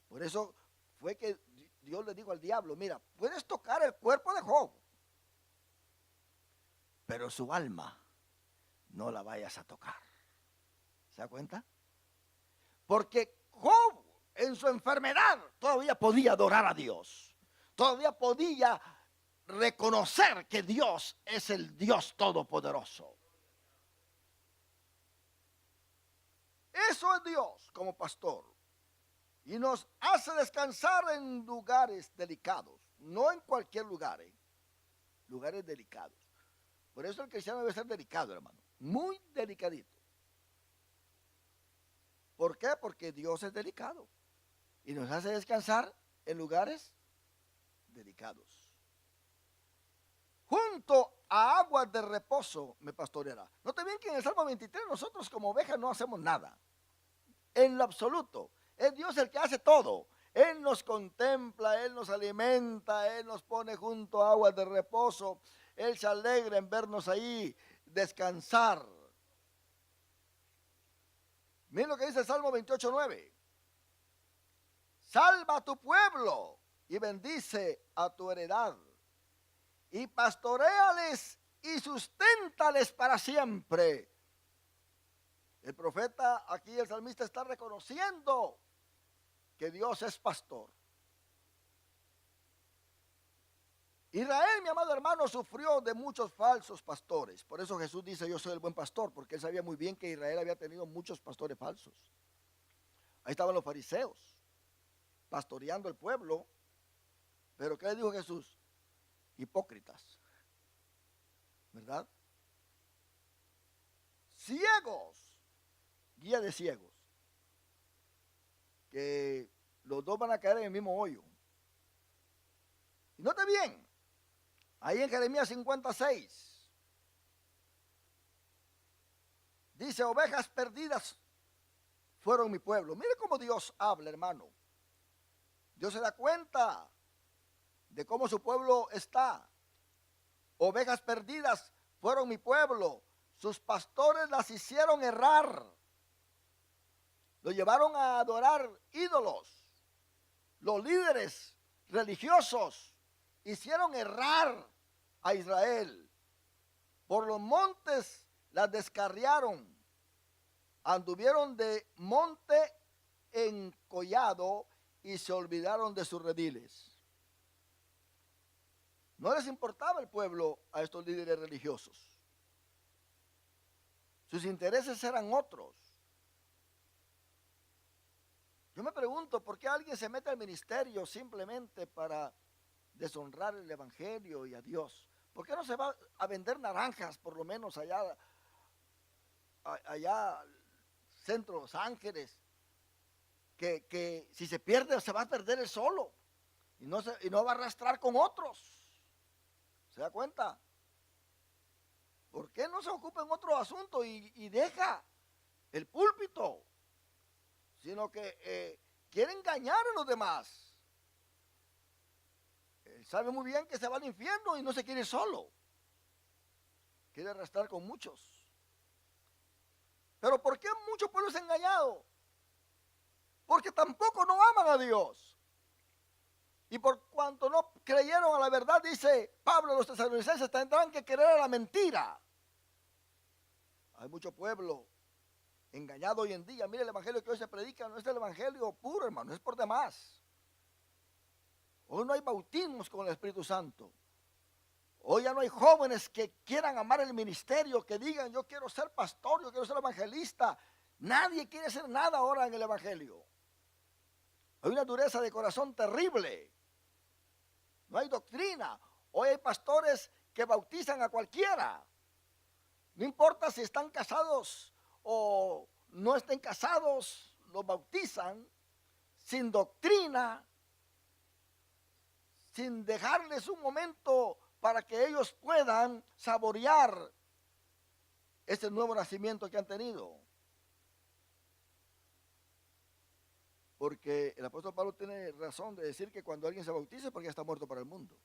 Speaker 1: Por eso fue que Dios le dijo al diablo, mira, puedes tocar el cuerpo de Job, pero su alma no la vayas a tocar. ¿Se da cuenta? Porque Job en su enfermedad todavía podía adorar a Dios. Todavía podía reconocer que Dios es el Dios todopoderoso. Eso es Dios como pastor. Y nos hace descansar en lugares delicados. No en cualquier lugar, lugares delicados. Por eso el cristiano debe ser delicado, hermano. Muy delicadito. ¿Por qué? Porque Dios es delicado. Y nos hace descansar en lugares delicados. Junto a aguas de reposo me pastoreará. Note bien que en el Salmo 23 nosotros como ovejas no hacemos nada. En lo absoluto. Es Dios el que hace todo. Él nos contempla, Él nos alimenta, Él nos pone junto a aguas de reposo. Él se alegra en vernos ahí descansar. Miren lo que dice el Salmo 28:9. Salva a tu pueblo y bendice a tu heredad. Y pastoréales y susténtales para siempre. El profeta aquí, el salmista, está reconociendo que Dios es pastor. Israel, mi amado hermano, sufrió de muchos falsos pastores. Por eso Jesús dice, yo soy el buen pastor, porque él sabía muy bien que Israel había tenido muchos pastores falsos. Ahí estaban los fariseos, pastoreando el pueblo. Pero ¿qué le dijo Jesús? Hipócritas, ¿verdad? Ciegos, guía de ciegos, que los dos van a caer en el mismo hoyo. Y note bien, ahí en Jeremías 56, dice, ovejas perdidas fueron mi pueblo. Mire cómo Dios habla, hermano. Dios se da cuenta de cómo su pueblo está. Ovejas perdidas fueron mi pueblo. Sus pastores las hicieron errar. Lo llevaron a adorar ídolos. Los líderes religiosos hicieron errar a Israel. Por los montes las descarriaron. Anduvieron de monte en collado y se olvidaron de sus rediles. No les importaba el pueblo a estos líderes religiosos. Sus intereses eran otros. Yo me pregunto, ¿por qué alguien se mete al ministerio simplemente para deshonrar el evangelio y a Dios? ¿Por qué no se va a vender naranjas, por lo menos allá centro Los Ángeles? Que si se pierde, se va a perder él solo. Y no va a arrastrar con otros. ¿Se da cuenta? ¿Por qué no se ocupa en otro asunto y deja el púlpito? Sino que quiere engañar a los demás. Él sabe muy bien que se va al infierno y no se quiere ir solo. Quiere arrastrar con muchos. Pero ¿por qué muchos pueblos engañados? Porque tampoco no aman a Dios. Y por cuanto no creyeron a la verdad, dice Pablo, los tesalonicenses tendrán que creer a la mentira. Hay mucho pueblo engañado hoy en día. Mire, el evangelio que hoy se predica no es el evangelio puro, hermano, es por demás. Hoy no hay bautismos con el Espíritu Santo. Hoy ya no hay jóvenes que quieran amar el ministerio, que digan, yo quiero ser pastor, yo quiero ser evangelista. Nadie quiere hacer nada ahora en el evangelio. Hay una dureza de corazón terrible. No hay doctrina. Hoy hay pastores que bautizan a cualquiera. No importa si están casados o no estén casados, los bautizan sin doctrina, sin dejarles un momento para que ellos puedan saborear ese nuevo nacimiento que han tenido. Porque el apóstol Pablo tiene razón de decir que cuando alguien se bautiza es porque ya está muerto para el mundo.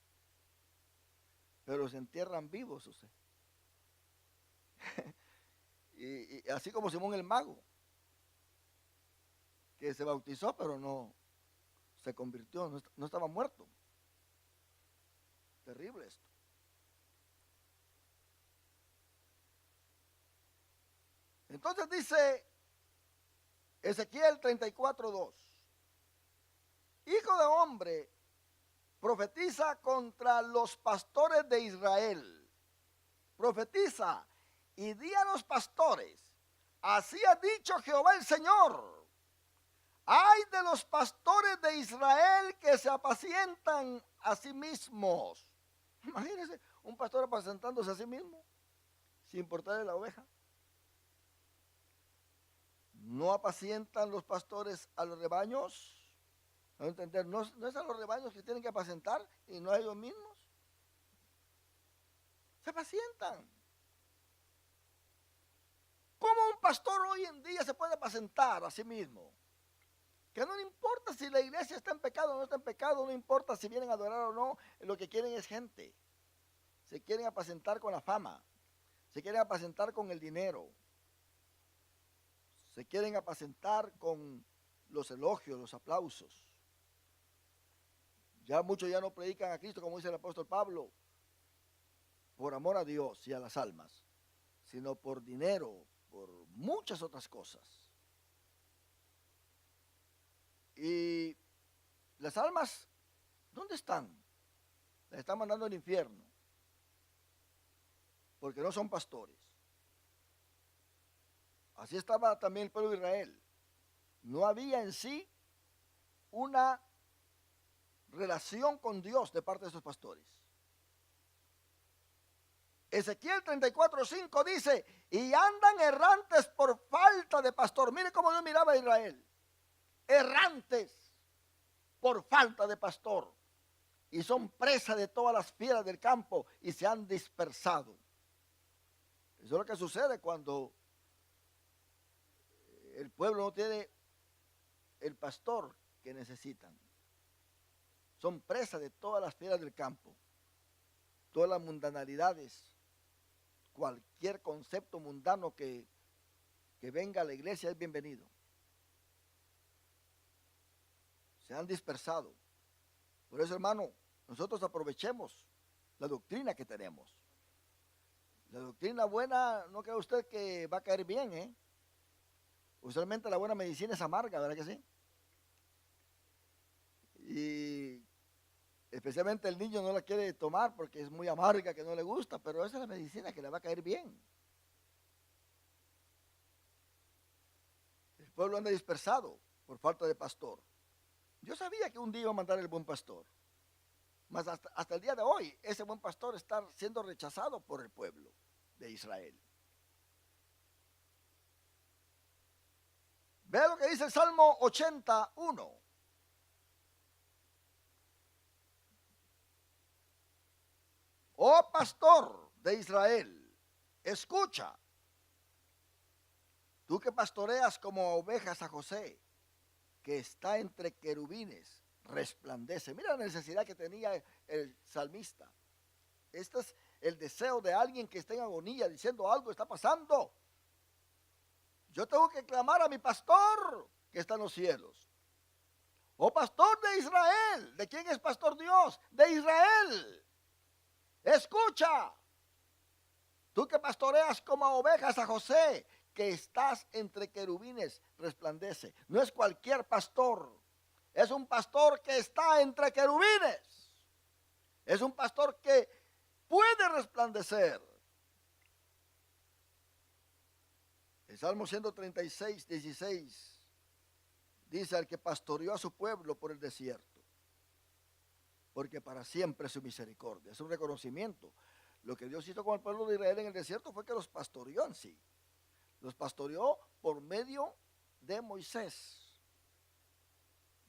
Speaker 1: Pero se entierran vivos usted. y así como Simón el mago, que se bautizó pero no se convirtió, no estaba muerto. Terrible esto. Entonces dice Ezequiel 34:2. Hijo de hombre, profetiza contra los pastores de Israel. Profetiza y di a los pastores, así ha dicho Jehová el Señor. Ay de los pastores de Israel que se apacientan a sí mismos. Imagínense, un pastor apacentándose a sí mismo, sin importarle la oveja. ¿No apacientan los pastores a los rebaños? No entender, no es a los rebaños que tienen que apacentar y no a ellos mismos. Se apacientan. ¿Cómo un pastor hoy en día se puede apacentar a sí mismo? Que no le importa si la iglesia está en pecado o no está en pecado, no importa si vienen a adorar o no, lo que quieren es gente. Se quieren apacentar con la fama, se quieren apacentar con el dinero, se quieren apacentar con los elogios, los aplausos. Ya muchos ya no predican a Cristo, como dice el apóstol Pablo, por amor a Dios y a las almas, sino por dinero, por muchas otras cosas. Y las almas, ¿dónde están? Les está mandando al infierno. Porque no son pastores. Así estaba también el pueblo de Israel. No había en sí una relación con Dios de parte de esos pastores. Ezequiel 34:5 dice, y andan errantes por falta de pastor. Mire cómo Dios miraba a Israel. Errantes por falta de pastor. Y son presa de todas las fieras del campo y se han dispersado. Eso es lo que sucede cuando el pueblo no tiene el pastor que necesitan. Son presa de todas las fieras del campo. Todas las mundanalidades. Cualquier concepto mundano que venga a la iglesia es bienvenido. Se han dispersado. Por eso, hermano, nosotros aprovechemos la doctrina que tenemos. La doctrina buena, no cree usted que va a caer bien, ¿eh? Usualmente la buena medicina es amarga, ¿verdad que sí? Y especialmente el niño no la quiere tomar porque es muy amarga, que no le gusta, pero esa es la medicina que le va a caer bien. El pueblo anda dispersado por falta de pastor. Yo sabía que un día iba a mandar el buen pastor. Mas hasta el día de hoy, ese buen pastor está siendo rechazado por el pueblo de Israel. Vea lo que dice el Salmo 81. Oh pastor de Israel, escucha. Tú que pastoreas como ovejas a José, que está entre querubines, resplandece. Mira la necesidad que tenía el salmista. Este es el deseo de alguien que está en agonía, diciendo algo está pasando. Yo tengo que clamar a mi pastor que está en los cielos. Oh pastor de Israel, ¿de quién es pastor Dios? De Israel. Escucha. Tú que pastoreas como ovejas a José, que estás entre querubines, resplandece. No es cualquier pastor. Es un pastor que está entre querubines. Es un pastor que puede resplandecer. El Salmo 136:16 dice: al que pastoreó a su pueblo por el desierto, porque para siempre es su misericordia. Es un reconocimiento. Lo que Dios hizo con el pueblo de Israel en el desierto fue que los pastoreó en sí. Los pastoreó por medio de Moisés.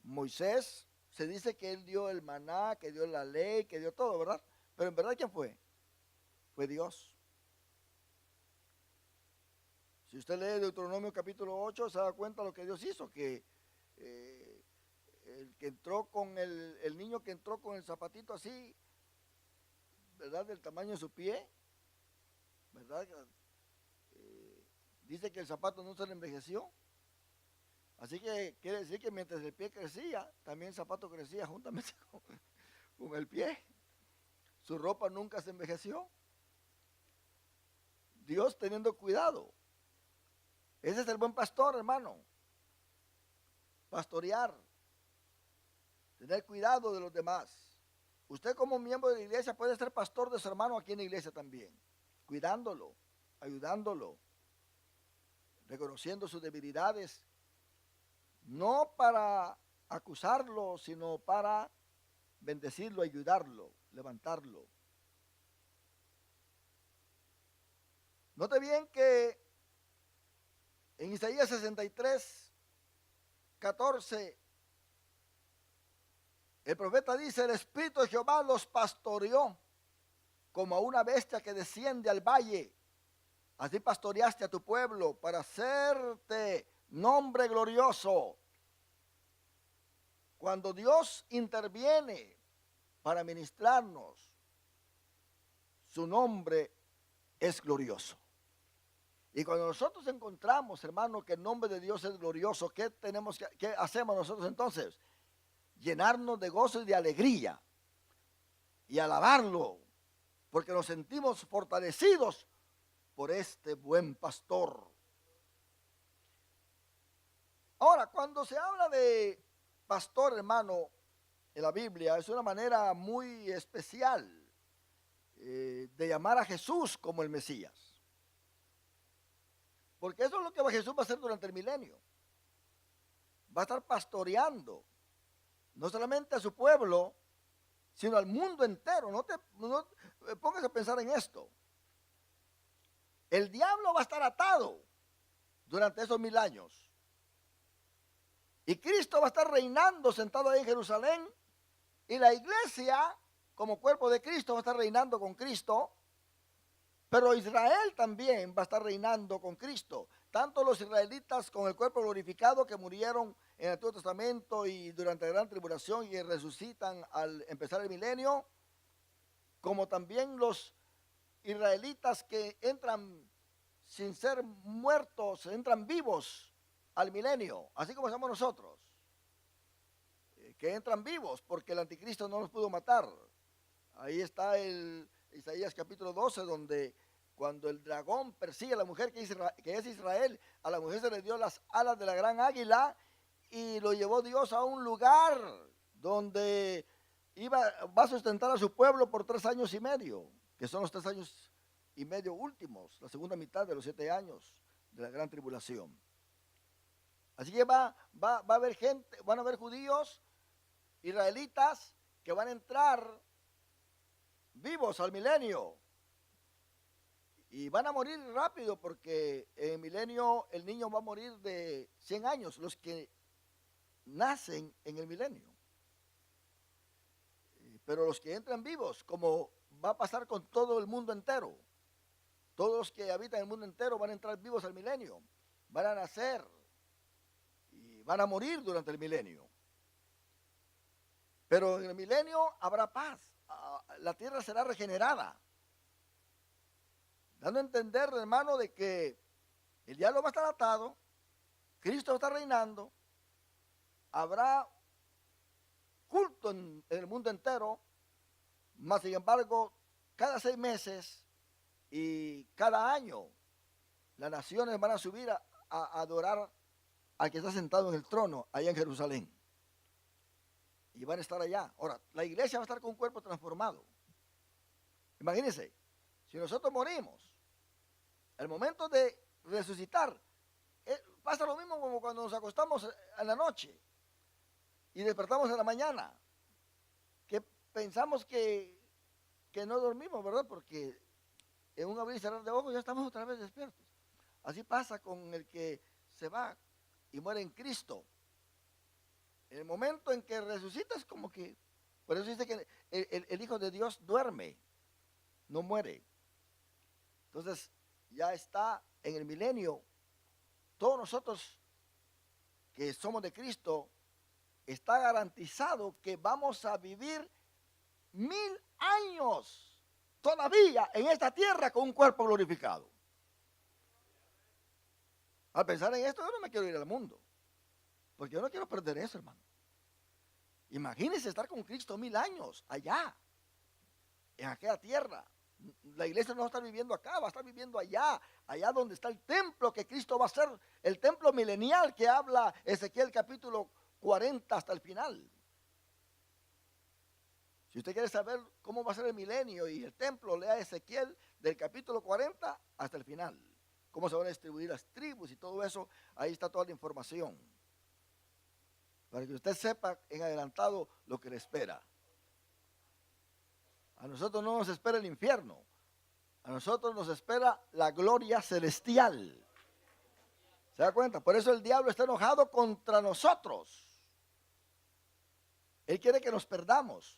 Speaker 1: Moisés, se dice que él dio el maná, que dio la ley, que dio todo, ¿verdad? Pero en verdad, ¿quién fue? Fue Dios. Si usted lee Deuteronomio capítulo 8, se da cuenta de lo que Dios hizo, que el que entró con el niño que entró con el zapatito así, ¿verdad? Del tamaño de su pie, ¿verdad? Dice que el zapato no se le envejeció. Así que quiere decir que mientras el pie crecía, también el zapato crecía juntamente con el pie. Su ropa nunca se envejeció. Dios teniendo cuidado. Ese es el buen pastor, hermano. Pastorear. Tener cuidado de los demás. Usted como miembro de la iglesia puede ser pastor de su hermano aquí en la iglesia también. Cuidándolo, ayudándolo, reconociendo sus debilidades. No para acusarlo, sino para bendecirlo, ayudarlo, levantarlo. Note bien que en Isaías 63:14, el profeta dice: el Espíritu de Jehová los pastoreó como a una bestia que desciende al valle. Así pastoreaste a tu pueblo para hacerte nombre glorioso. Cuando Dios interviene para ministrarnos, su nombre es glorioso. Y cuando nosotros encontramos, hermano, que el nombre de Dios es glorioso, ¿qué hacemos nosotros entonces? Llenarnos de gozo y de alegría y alabarlo, porque nos sentimos fortalecidos por este buen pastor. Ahora, cuando se habla de pastor, hermano, en la Biblia es una manera muy especial de llamar a Jesús como el Mesías. Porque eso es lo que Jesús va a hacer durante el milenio. Va a estar pastoreando, no solamente a su pueblo, sino al mundo entero. No pongas a pensar en esto. El diablo va a estar atado durante esos 1000 años. Y Cristo va a estar reinando sentado ahí en Jerusalén. Y la iglesia, como cuerpo de Cristo, va a estar reinando con Cristo. Pero Israel también va a estar reinando con Cristo. Tanto los israelitas con el cuerpo glorificado que murieron en el Antiguo Testamento y durante la gran tribulación y resucitan al empezar el milenio, como también los israelitas que entran sin ser muertos, entran vivos al milenio, así como somos nosotros, que entran vivos porque el anticristo no los pudo matar. Ahí está el Isaías capítulo 12, donde cuando el dragón persigue a la mujer que es Israel, a la mujer se le dio las alas de la gran águila y lo llevó Dios a un lugar donde va a sustentar a su pueblo por 3 años y medio, que son los 3 años y medio últimos, la segunda mitad de los 7 años de la gran tribulación. Así que va a haber gente, van a haber judíos, israelitas, que van a entrar vivos al milenio. Y van a morir rápido porque en el milenio el niño va a morir de 100 años, los que nacen en el milenio. Pero los que entran vivos, como va a pasar con todo el mundo entero, todos los que habitan el mundo entero van a entrar vivos al milenio, van a nacer y van a morir durante el milenio. Pero en el milenio habrá paz, la tierra será regenerada. Dando a entender, hermano, de que el diablo va a estar atado, Cristo va a estar reinando, habrá culto en el mundo entero, mas sin embargo, cada 6 meses y cada año, las naciones van a subir a adorar al que está sentado en el trono, allá en Jerusalén. Y van a estar allá. Ahora, la iglesia va a estar con un cuerpo transformado. Imagínense, si nosotros morimos, el momento de resucitar, pasa lo mismo como cuando nos acostamos en la noche y despertamos en la mañana, que pensamos que no dormimos, ¿verdad? Porque en un abrir y cerrar de ojos ya estamos otra vez despiertos. Así pasa con el que se va y muere en Cristo. En el momento en que resucita es como que, por eso dice que el Hijo de Dios duerme, no muere. Entonces, ya está en el milenio. Todos nosotros que somos de Cristo, está garantizado que vamos a vivir 1000 años todavía en esta tierra con un cuerpo glorificado. Al pensar en esto, yo no me quiero ir al mundo, porque yo no quiero perder eso, hermano. Imagínense estar con Cristo 1000 años allá, en aquella tierra. La iglesia no va a estar viviendo acá, va a estar viviendo allá, allá donde está el templo, que Cristo va a ser el templo milenial que habla Ezequiel capítulo 40 hasta el final. Si usted quiere saber cómo va a ser el milenio y el templo, lea Ezequiel del capítulo 40 hasta el final. Cómo se van a distribuir las tribus y todo eso, ahí está toda la información. Para que usted sepa en adelantado lo que le espera. A nosotros no nos espera el infierno, a nosotros nos espera la gloria celestial. ¿Se da cuenta? Por eso el diablo está enojado contra nosotros. Él quiere que nos perdamos.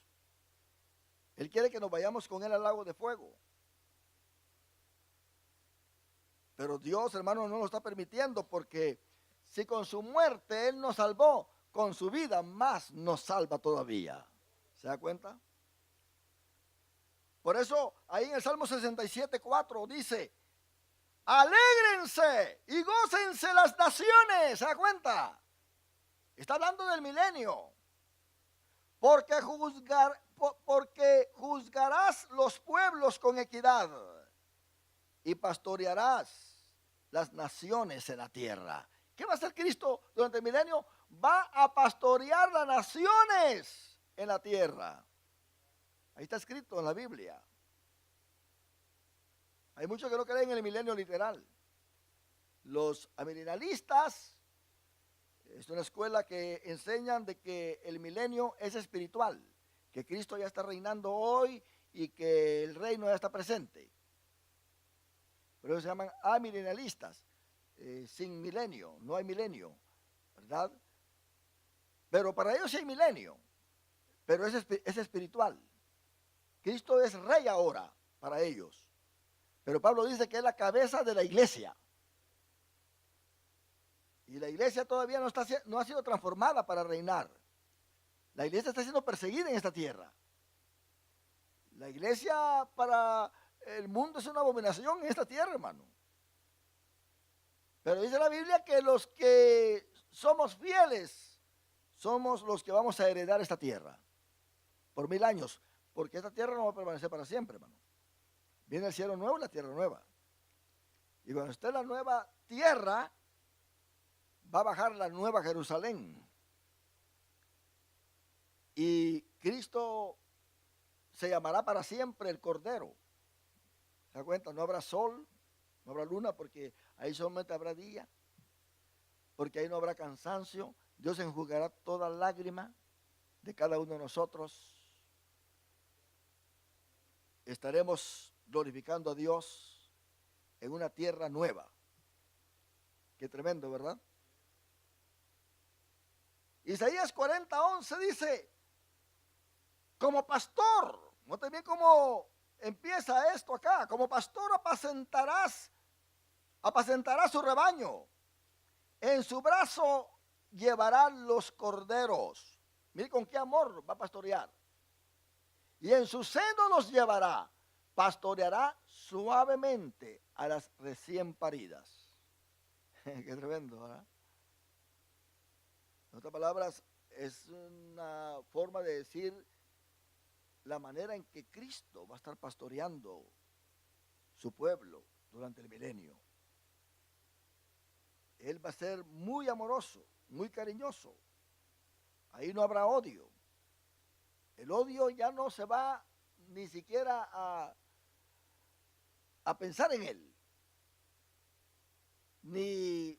Speaker 1: Él quiere que nos vayamos con él al lago de fuego. Pero Dios, hermano, no lo está permitiendo, porque si con su muerte Él nos salvó, con su vida más nos salva todavía. ¿Se da cuenta? Por eso ahí en el Salmo 67:4 dice: alégrense y gócense las naciones. ¿Se da cuenta? Está hablando del milenio. Porque juzgarás los pueblos con equidad y pastorearás las naciones en la tierra. ¿Qué va a hacer Cristo durante el milenio? Va a pastorear las naciones en la tierra. Ahí está escrito en la Biblia. Hay muchos que no creen en el milenio literal. Los amilenialistas es una escuela que enseñan de que el milenio es espiritual, que Cristo ya está reinando hoy y que el reino ya está presente. Por eso se llaman amilenialistas, sin milenio, no hay milenio, ¿verdad? Pero para ellos sí hay milenio, pero es espiritual. Cristo es rey ahora para ellos, pero Pablo dice que es la cabeza de la iglesia. Y la iglesia todavía no ha sido transformada para reinar. La iglesia está siendo perseguida en esta tierra. La iglesia para el mundo es una abominación en esta tierra, hermano. Pero dice la Biblia que los que somos fieles somos los que vamos a heredar esta tierra por 1000 años, porque esta tierra no va a permanecer para siempre, hermano. Viene el cielo nuevo y la tierra nueva. Y cuando esté la nueva tierra, va a bajar la nueva Jerusalén. Y Cristo se llamará para siempre el Cordero. ¿Se da cuenta? No habrá sol, no habrá luna, porque ahí solamente habrá día. Porque ahí no habrá cansancio. Dios enjugará toda lágrima de cada uno de nosotros. Estaremos glorificando a Dios en una tierra nueva. Qué tremendo, ¿verdad? Isaías 40:11 dice, como pastor, noten bien cómo empieza esto acá, como pastor apacentará su rebaño, en su brazo llevará los corderos. Mire con qué amor va a pastorear. Y en su seno los llevará, pastoreará suavemente a las recién paridas. Qué tremendo, ¿verdad? En otras palabras, es una forma de decir la manera en que Cristo va a estar pastoreando su pueblo durante el milenio. Él va a ser muy amoroso, muy cariñoso. Ahí no habrá odio. El odio ya no se va ni siquiera a pensar en él. Ni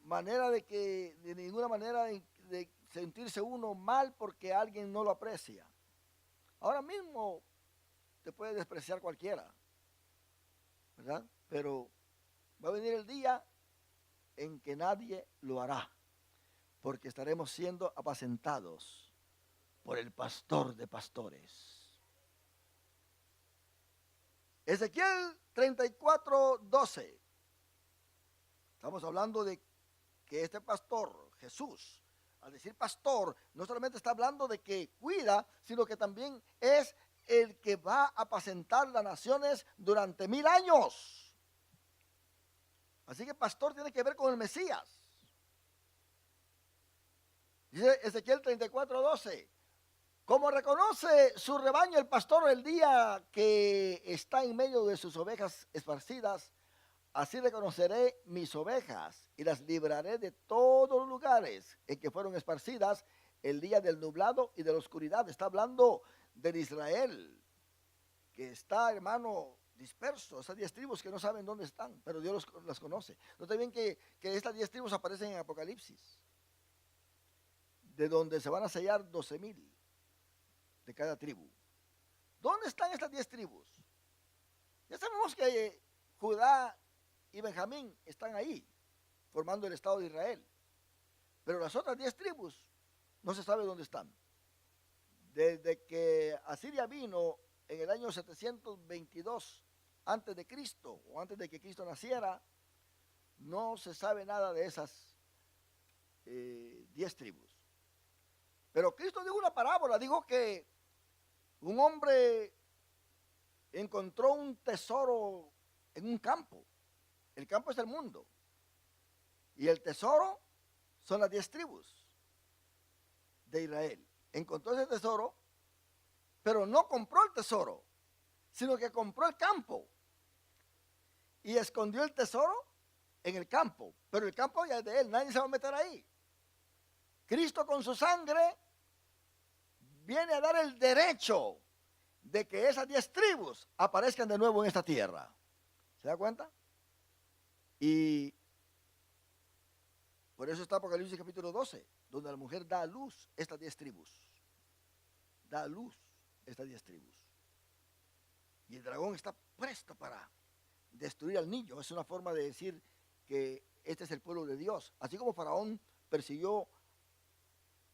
Speaker 1: manera de ninguna manera de sentirse uno mal porque alguien no lo aprecia. Ahora mismo te puede despreciar cualquiera, ¿verdad? Pero va a venir el día en que nadie lo hará, porque estaremos siendo apacentados por el pastor de pastores. Ezequiel 34:12. Estamos hablando de que este pastor, Jesús, al decir pastor, no solamente está hablando de que cuida, sino que también es el que va a apacentar las naciones durante 1000 años. Así que pastor tiene que ver con el Mesías. Dice Ezequiel 34:12. Como reconoce su rebaño el pastor el día que está en medio de sus ovejas esparcidas, así reconoceré mis ovejas y las libraré de todos los lugares en que fueron esparcidas el día del nublado y de la oscuridad. Está hablando de Israel, que está, hermano, disperso. Esas 10 tribus que no saben dónde están, pero Dios las conoce. Noten bien que estas 10 tribus aparecen en Apocalipsis, de donde se van a sellar 12,000 de cada tribu. ¿Dónde están estas 10 tribus? Ya sabemos que Judá y Benjamín están ahí, formando el Estado de Israel. Pero las otras 10 tribus no se sabe dónde están. Desde que Asiria vino en el año 722 antes de Cristo, o antes de que Cristo naciera, no se sabe nada de esas 10 tribus. Pero Cristo dijo una parábola, dijo que un hombre encontró un tesoro en un campo. El campo es el mundo. Y el tesoro son las 10 tribus de Israel. Encontró ese tesoro, pero no compró el tesoro, sino que compró el campo. Y escondió el tesoro en el campo. Pero el campo ya es de él, nadie se va a meter ahí. Cristo con su sangre viene a dar el derecho de que esas 10 tribus aparezcan de nuevo en esta tierra. ¿Se da cuenta? Y por eso está Apocalipsis capítulo 12, donde la mujer da a luz estas 10 tribus. Da a luz estas 10 tribus. Y el dragón está presto para destruir al niño. Es una forma de decir que este es el pueblo de Dios. Así como Faraón persiguió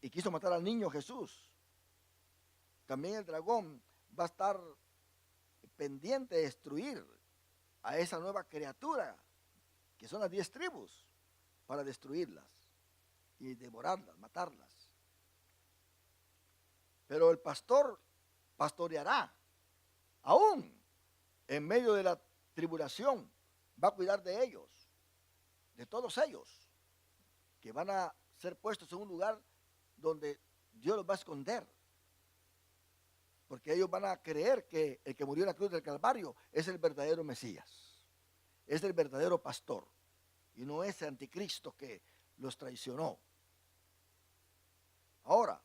Speaker 1: y quiso matar al niño Jesús, también el dragón va a estar pendiente de destruir a esa nueva criatura, que son las 10 tribus, para destruirlas y devorarlas, matarlas. Pero el pastor pastoreará, aún en medio de la tribulación, va a cuidar de ellos, de todos ellos, que van a ser puestos en un lugar donde Dios los va a esconder. Porque ellos van a creer que el que murió en la cruz del Calvario es el verdadero Mesías, es el verdadero pastor, y no ese anticristo que los traicionó. Ahora,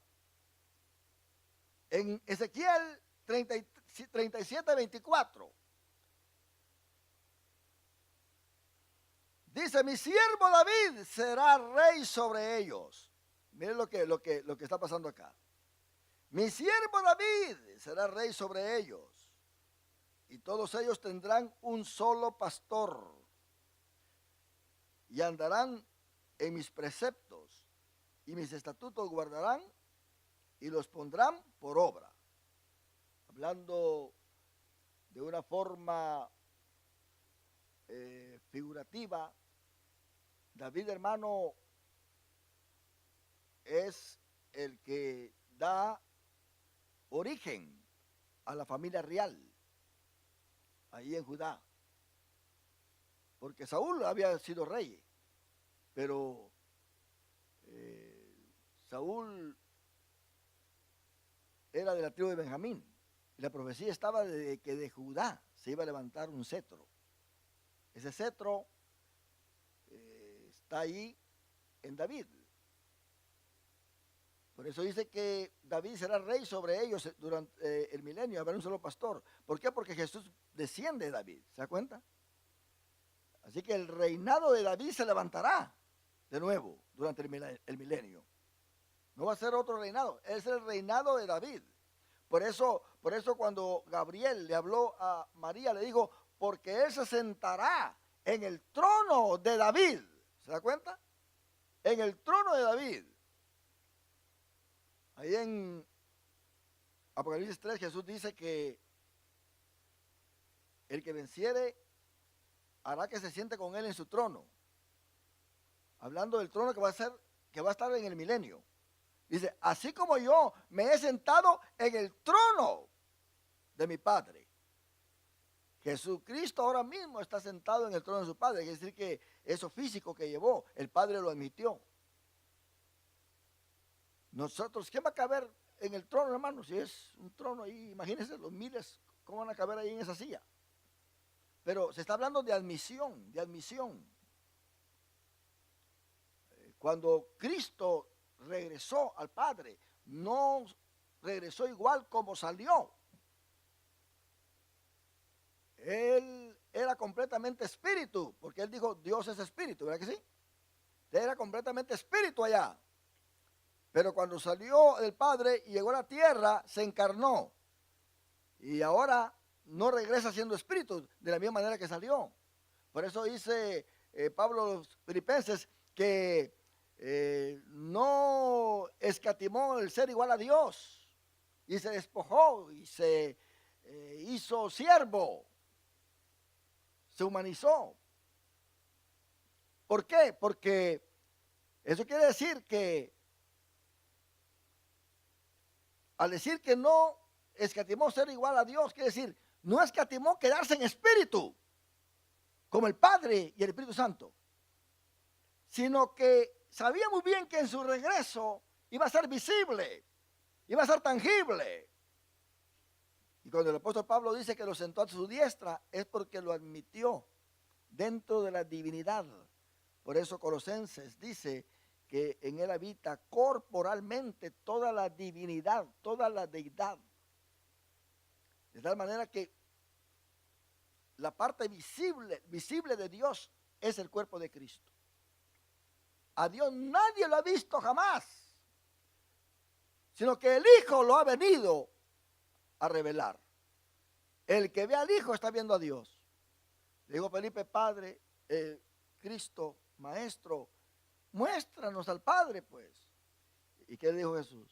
Speaker 1: en Ezequiel 37:24, dice: mi siervo David será rey sobre ellos. Miren lo que está pasando acá. Mi siervo David será rey sobre ellos, y todos ellos tendrán un solo pastor, y andarán en mis preceptos, y mis estatutos guardarán, y los pondrán por obra. Hablando de una forma figurativa, David, hermano, es el que da origen a la familia real ahí en Judá, porque Saúl había sido rey, pero Saúl era de la tribu de Benjamín, y la profecía estaba de que de Judá se iba a levantar un cetro. Ese cetro está ahí en David. Por eso dice que David será rey sobre ellos durante el milenio, habrá un solo pastor. ¿Por qué? Porque Jesús desciende de David, ¿se da cuenta? Así que el reinado de David se levantará de nuevo durante el milenio. No va a ser otro reinado, es el reinado de David. Por eso cuando Gabriel le habló a María, le dijo: porque él se sentará en el trono de David. ¿Se da cuenta? En el trono de David. Ahí en Apocalipsis 3 Jesús dice que el que venciere hará que se siente con él en su trono. Hablando del trono que va a estar en el milenio. Dice: así como yo me he sentado en el trono de mi Padre. Jesucristo ahora mismo está sentado en el trono de su Padre. Quiere decir que eso físico que llevó, el Padre lo admitió. Nosotros, ¿quién va a caber en el trono, hermano? Si es un trono ahí, imagínense los miles, ¿cómo van a caber ahí en esa silla? Pero se está hablando de admisión, de admisión. Cuando Cristo regresó al Padre, no regresó igual como salió. Él era completamente espíritu, porque él dijo: Dios es espíritu, ¿verdad que sí? Él era completamente espíritu allá. Pero cuando salió del Padre y llegó a la tierra, se encarnó. Y ahora no regresa siendo espíritu de la misma manera que salió. Por eso dice Pablo a los Filipenses que no escatimó el ser igual a Dios. Y se despojó y se hizo siervo. Se humanizó. ¿Por qué? Porque eso quiere decir que al decir que no escatimó ser igual a Dios, quiere decir, no escatimó quedarse en espíritu, como el Padre y el Espíritu Santo, sino que sabía muy bien que en su regreso iba a ser visible, iba a ser tangible. Y cuando el apóstol Pablo dice que lo sentó a su diestra, es porque lo admitió dentro de la divinidad. Por eso Colosenses dice que en él habita corporalmente toda la divinidad, toda la deidad. De tal manera que la parte visible de Dios es el cuerpo de Cristo. A Dios nadie lo ha visto jamás, sino que el Hijo lo ha venido a revelar. El que ve al Hijo está viendo a Dios. Le digo, Felipe, Padre, Cristo, Maestro, muéstranos al Padre, pues. ¿Y qué dijo Jesús?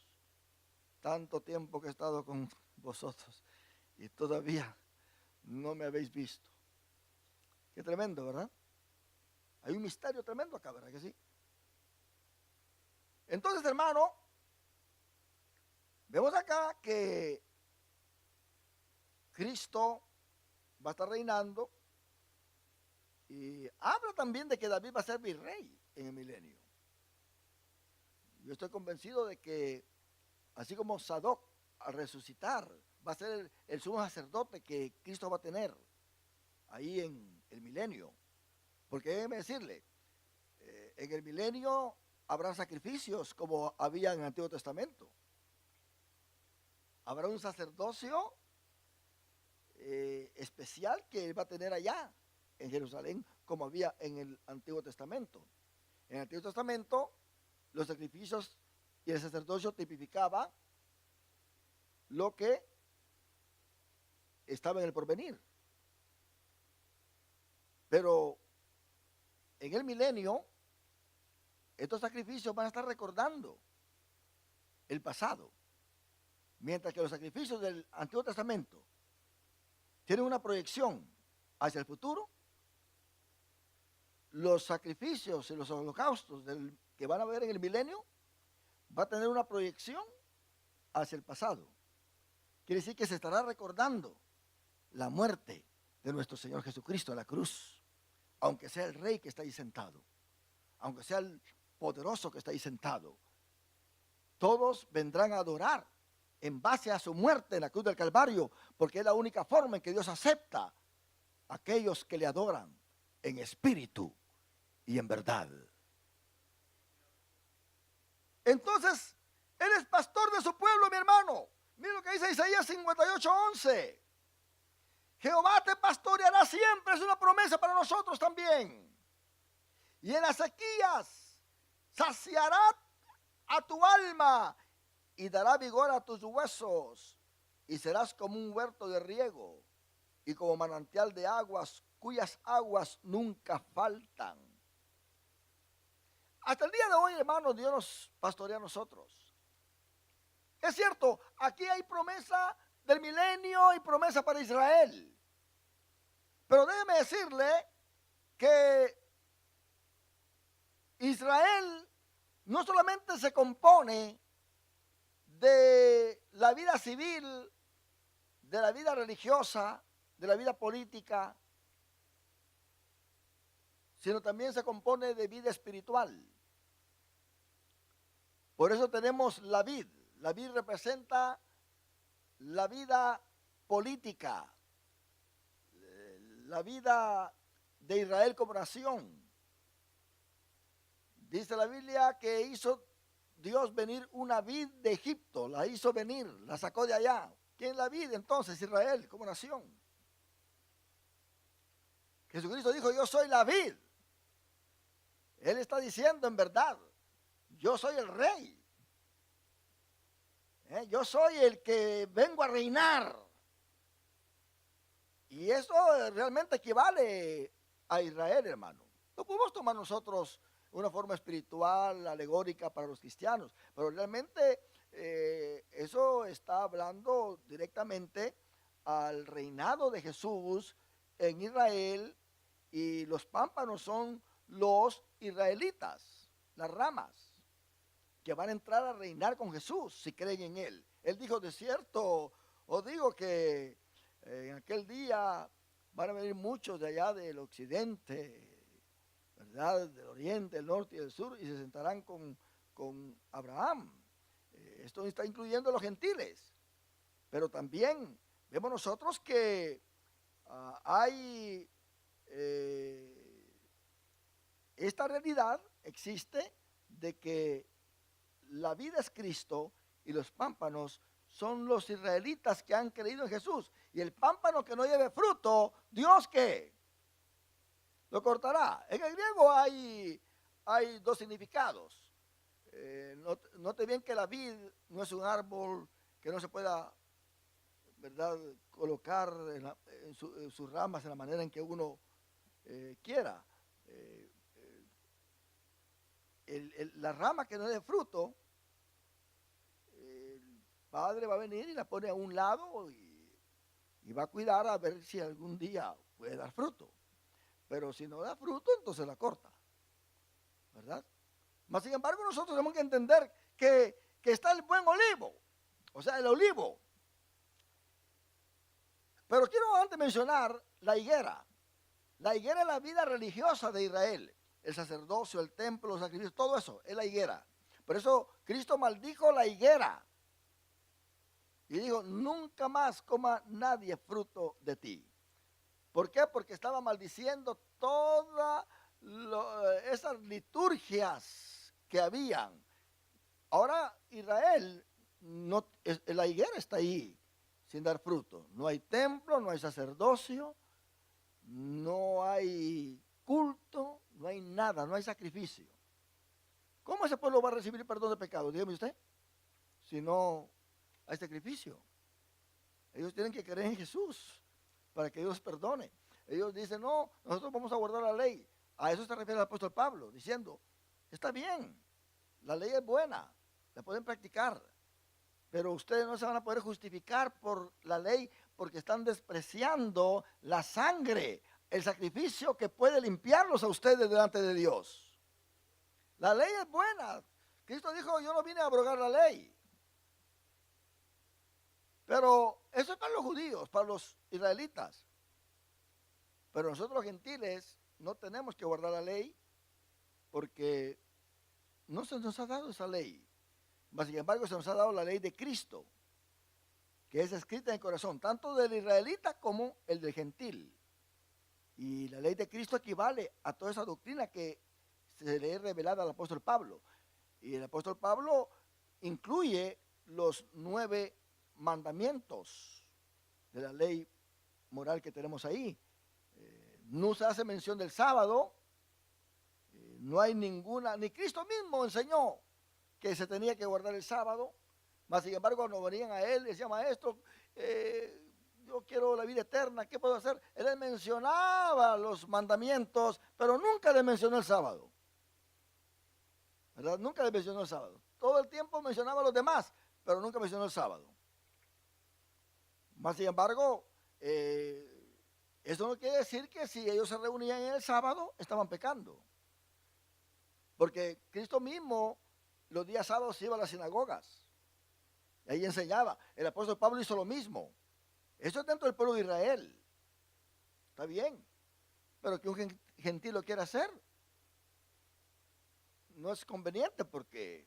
Speaker 1: Tanto tiempo que he estado con vosotros y todavía no me habéis visto. Qué tremendo, ¿verdad? Hay un misterio tremendo acá, ¿verdad que sí? Entonces, hermano, vemos acá que Cristo va a estar reinando y habla también de que David va a ser virrey en el milenio. Yo estoy convencido de que así como Sadoc al resucitar va a ser el sumo sacerdote que Cristo va a tener ahí en el milenio. Porque déjeme decirle, en el milenio habrá sacrificios como había en el Antiguo Testamento. Habrá un sacerdocio especial que él va a tener allá en Jerusalén como había en el Antiguo Testamento. En el Antiguo Testamento los sacrificios y el sacerdocio tipificaba lo que estaba en el porvenir. Pero en el milenio estos sacrificios van a estar recordando el pasado, mientras que los sacrificios del Antiguo Testamento tienen una proyección hacia el futuro. Los sacrificios y los holocaustos que van a haber en el milenio va a tener una proyección hacia el pasado. Quiere decir que se estará recordando la muerte de nuestro Señor Jesucristo en la cruz, aunque sea el rey que está ahí sentado, aunque sea el poderoso que está ahí sentado. Todos vendrán a adorar en base a su muerte en la cruz del Calvario, porque es la única forma en que Dios acepta a aquellos que le adoran en espíritu y en verdad. Entonces, Él es pastor de su pueblo, mi hermano. Mira lo que dice Isaías 58:11. Jehová te pastoreará siempre, es una promesa para nosotros también. Y en las sequías saciará a tu alma y dará vigor a tus huesos, y serás como un huerto de riego y como manantial de aguas, cuyas aguas nunca faltan. Hasta el día de hoy, hermanos, Dios nos pastorea a nosotros. Es cierto, aquí hay promesa del milenio y promesa para Israel. Pero déjeme decirle que Israel no solamente se compone de la vida civil, de la vida religiosa, de la vida política, sino también se compone de vida espiritual. Por eso tenemos la vid. La vid representa la vida política, la vida de Israel como nación. Dice la Biblia que hizo Dios venir una vid de Egipto, la hizo venir, la sacó de allá. ¿Quién es la vid entonces? Israel como nación. Jesucristo dijo, yo soy la vid. Él está diciendo en verdad, yo soy el rey. Yo soy el que vengo a reinar. Y eso realmente equivale a Israel, hermano. No podemos tomar nosotros una forma espiritual, alegórica para los cristianos, pero realmente eso está hablando directamente al reinado de Jesús en Israel, y los pámpanos son los israelitas, las ramas, que van a entrar a reinar con Jesús si creen en Él. Él dijo, de cierto, os digo que en aquel día van a venir muchos de allá del occidente, ¿verdad?, del oriente, del norte y del sur, y se sentarán con Abraham. Esto está incluyendo a los gentiles, pero también vemos nosotros que hay esta realidad existe de que la vida es Cristo y los pámpanos son los israelitas que han creído en Jesús. Y el pámpano que no lleve fruto, ¿Dios qué? Lo cortará. En el griego hay dos significados. Note bien que la vid no es un árbol que no se pueda, ¿verdad?, colocar en sus ramas en la manera en que uno quiera. La rama que no dé fruto, el padre va a venir y la pone a un lado y va a cuidar a ver si algún día puede dar fruto. Pero si no da fruto, entonces la corta, ¿verdad? Mas sin embargo, nosotros tenemos que entender que está el buen olivo, o sea, el olivo. Pero quiero antes mencionar la higuera. La higuera es la vida religiosa de Israel. El sacerdocio, el templo, los sacrificios, todo eso es la higuera. Por eso Cristo maldijo la higuera. Y dijo, nunca más coma nadie fruto de ti. ¿Por qué? Porque estaba maldiciendo todas esas liturgias que habían. Ahora Israel, la higuera está ahí, sin dar fruto. No hay templo, no hay sacerdocio, no hay culto, no hay nada, no hay sacrificio. ¿Cómo ese pueblo va a recibir perdón de pecados? Dígame usted. Si no hay sacrificio. Ellos tienen que creer en Jesús para que Dios perdone. Ellos dicen, no, nosotros vamos a guardar la ley. A eso se refiere el apóstol Pablo, diciendo, está bien, la ley es buena, la pueden practicar, pero ustedes no se van a poder justificar por la ley porque están despreciando la sangre, el sacrificio que puede limpiarlos a ustedes delante de Dios. La ley es buena. Cristo dijo, yo no vine a abrogar la ley. Pero eso es para los judíos, para los israelitas. Pero nosotros los gentiles no tenemos que guardar la ley porque no se nos ha dado esa ley. Mas sin embargo se nos ha dado la ley de Cristo, que es escrita en el corazón, tanto del israelita como el del gentil. Y la ley de Cristo equivale a toda esa doctrina que se le es revelada al apóstol Pablo. Y el apóstol Pablo incluye los 9 mandamientos de la ley moral que tenemos ahí. No se hace mención del sábado, no hay ninguna, ni Cristo mismo enseñó que se tenía que guardar el sábado, mas sin embargo cuando venían a él, decía, maestro, yo quiero la vida eterna, ¿qué puedo hacer? Él les mencionaba los mandamientos, pero nunca le mencionó el sábado, ¿verdad? Nunca le mencionó el sábado. Todo el tiempo mencionaba a los demás, pero nunca mencionó el sábado. Mas sin embargo, eso no quiere decir que si ellos se reunían en el sábado, estaban pecando. Porque Cristo mismo, los días sábados iba a las sinagogas. Y ahí enseñaba. El apóstol Pablo hizo lo mismo. Eso es dentro del pueblo de Israel. Está bien. Pero que un gentil lo quiera hacer, no es conveniente porque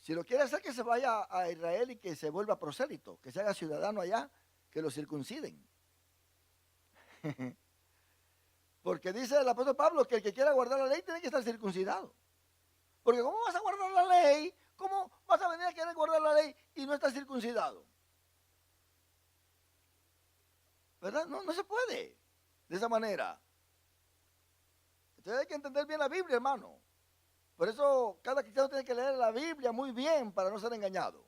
Speaker 1: si lo quiere hacer, que se vaya a Israel y que se vuelva prosélito, que se haga ciudadano allá, que lo circunciden. Porque dice el apóstol Pablo que el que quiera guardar la ley tiene que estar circuncidado. Porque ¿cómo vas a guardar la ley? ¿Cómo vas a venir a querer guardar la ley y no estás circuncidado? ¿Verdad? No se puede de esa manera. Entonces hay que entender bien la Biblia, hermano. Por eso cada cristiano tiene que leer la Biblia muy bien para no ser engañado.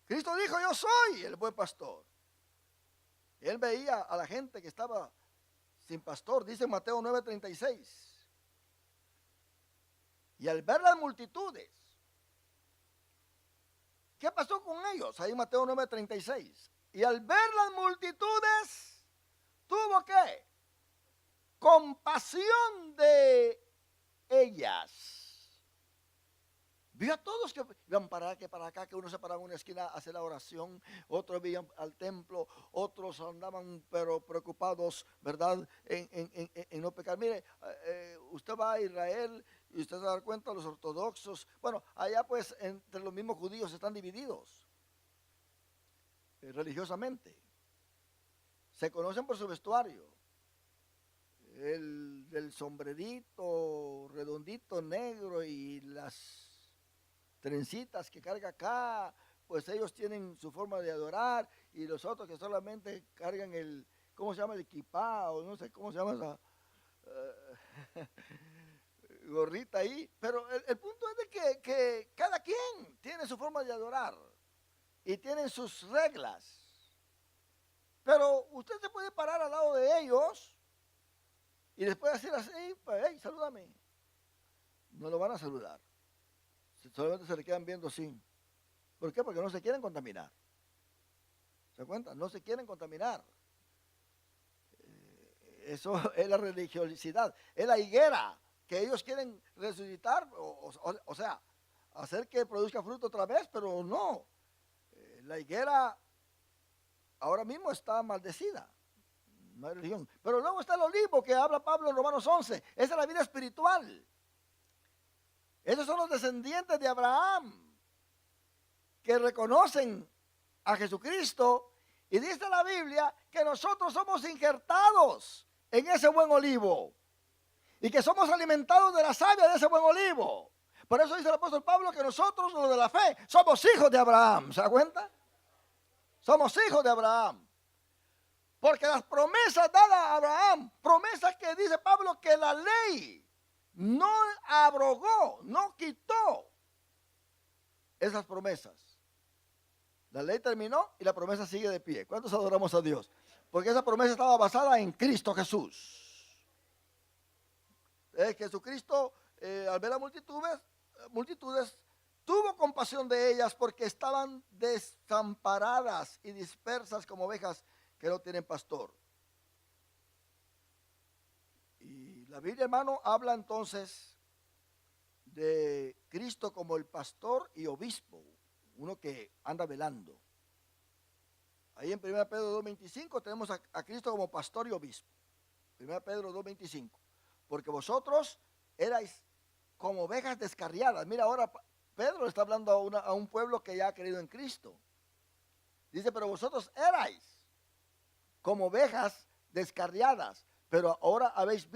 Speaker 1: Cristo dijo, yo soy el buen pastor. Él veía a la gente que estaba sin pastor, dice Mateo 9:36. Y al ver las multitudes, ¿qué pasó con ellos? Ahí Mateo 9:36. Y al ver las multitudes, tuvo ¿qué? Compasión de ellas. Vio a todos que iban para acá, que uno se paraba en una esquina a hacer la oración, otros iban al templo, otros andaban pero preocupados, ¿verdad?, en no pecar. Mire, usted va a Israel y usted se da cuenta, los ortodoxos, bueno, allá pues entre los mismos judíos están divididos religiosamente. Se conocen por su vestuario. el del sombrerito redondito negro y las trencitas que carga acá, pues ellos tienen su forma de adorar, y los otros que solamente cargan el, ¿cómo se llama? El equipá, o no sé cómo se llama esa gorrita ahí. Pero el punto es de que cada quien tiene su forma de adorar y tienen sus reglas. Pero usted se puede parar al lado de ellos y les puede hacer así, hey, salúdame. No lo van a saludar. Solamente se le quedan viendo así. ¿Por qué? Porque no se quieren contaminar. ¿Se cuenta? No se quieren contaminar. Eso es la religiosidad. Es la higuera que ellos quieren resucitar, o sea, hacer que produzca fruto otra vez, pero no. La higuera ahora mismo está maldecida. No hay religión. Pero luego está el olivo que habla Pablo en Romanos 11. Esa es la vida espiritual. Esos son los descendientes de Abraham que reconocen a Jesucristo, y dice la Biblia que nosotros somos injertados en ese buen olivo y que somos alimentados de la savia de ese buen olivo. Por eso dice el apóstol Pablo que nosotros, los de la fe, somos hijos de Abraham. ¿Se da cuenta? Somos hijos de Abraham. Porque las promesas dadas a Abraham, promesas que dice Pablo que la ley no abrogó, no quitó esas promesas. La ley terminó y la promesa sigue de pie. ¿Cuántos adoramos a Dios? Porque esa promesa estaba basada en Cristo Jesús. Jesucristo, al ver a multitudes, tuvo compasión de ellas porque estaban desamparadas y dispersas como ovejas que no tienen pastor. Y la Biblia, hermano, habla entonces de Cristo como el pastor y obispo, uno que anda velando. Ahí en 1 Pedro 2:25 tenemos a Cristo como pastor y obispo. 1 Pedro 2:25. Porque vosotros erais como ovejas descarriadas. Mira, ahora Pedro está hablando a un pueblo que ya ha creído en Cristo. Dice, pero vosotros erais como ovejas descarriadas, pero ahora habéis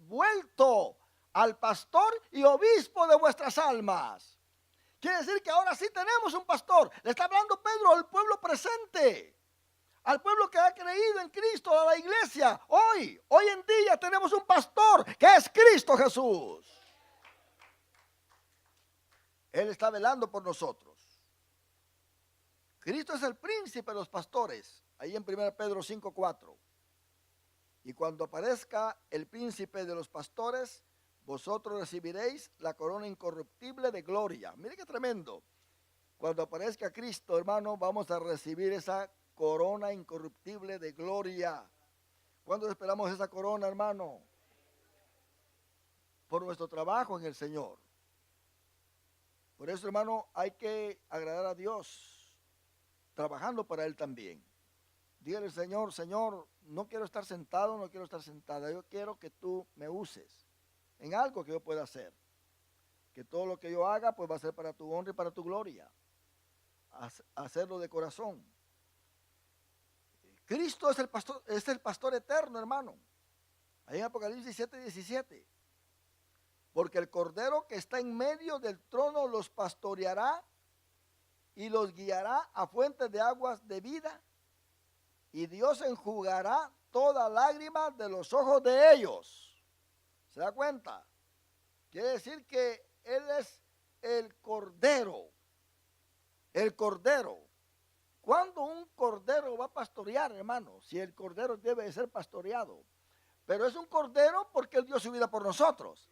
Speaker 1: vuelto al pastor y obispo de vuestras almas. Quiere decir que ahora sí tenemos un pastor. Le está hablando Pedro al pueblo presente, al pueblo que ha creído en Cristo, a la iglesia. Hoy en día tenemos un pastor que es Cristo Jesús. Él está velando por nosotros. Cristo es el príncipe de los pastores, ahí en 1 Pedro 5:4. Y cuando aparezca el príncipe de los pastores, vosotros recibiréis la corona incorruptible de gloria. Mire qué tremendo. Cuando aparezca Cristo, hermano, vamos a recibir esa corona incorruptible de gloria. ¿Cuándo esperamos esa corona, hermano? Por nuestro trabajo en el Señor. Por eso, hermano, hay que agradar a Dios, trabajando para Él también. Dígale al Señor, Señor, no quiero estar sentado, no quiero estar sentada. Yo quiero que tú me uses en algo que yo pueda hacer. Que todo lo que yo haga, pues va a ser para tu honra y para tu gloria. Hacerlo de corazón. Cristo es el pastor eterno, hermano. Ahí en Apocalipsis 7:17. Porque el cordero que está en medio del trono los pastoreará y los guiará a fuentes de aguas de vida, y Dios enjugará toda lágrima de los ojos de ellos. ¿Se da cuenta? Quiere decir que Él es el cordero. El cordero. ¿Cuándo un cordero va a pastorear, hermano? Si el cordero debe de ser pastoreado. Pero es un cordero porque Él dio su vida por nosotros.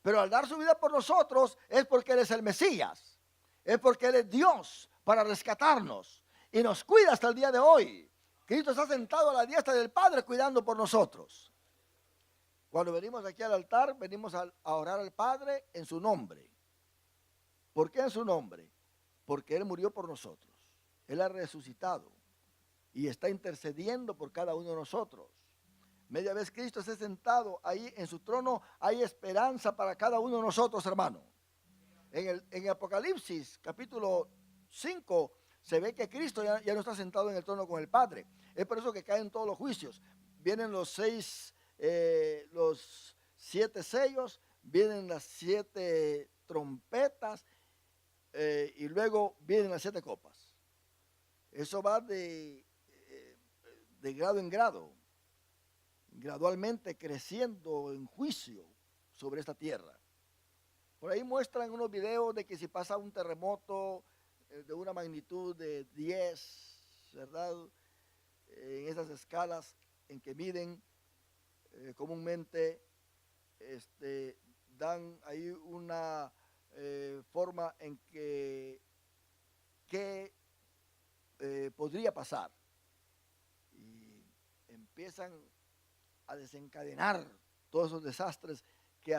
Speaker 1: Pero al dar su vida por nosotros es porque Él es el Mesías. Es porque Él es Dios para rescatarnos. Y nos cuida hasta el día de hoy. Cristo está sentado a la diestra del Padre cuidando por nosotros. Cuando venimos aquí al altar, venimos a orar al Padre en su nombre. ¿Por qué en su nombre? Porque Él murió por nosotros. Él ha resucitado y está intercediendo por cada uno de nosotros. Media vez Cristo esté sentado ahí en su trono, hay esperanza para cada uno de nosotros, hermano. En Apocalipsis, capítulo 5, se ve que Cristo ya no está sentado en el trono con el Padre. Es por eso que caen todos los juicios. Vienen los 6 los 7 sellos, vienen las 7 trompetas y luego vienen las 7 copas. Eso va de grado en grado, gradualmente creciendo en juicio sobre esta tierra. Por ahí muestran unos videos de que si pasa un terremoto de una magnitud de 10, ¿verdad? En esas escalas en que miden comúnmente, dan ahí una forma en que podría pasar. Y empiezan a desencadenar todos esos desastres que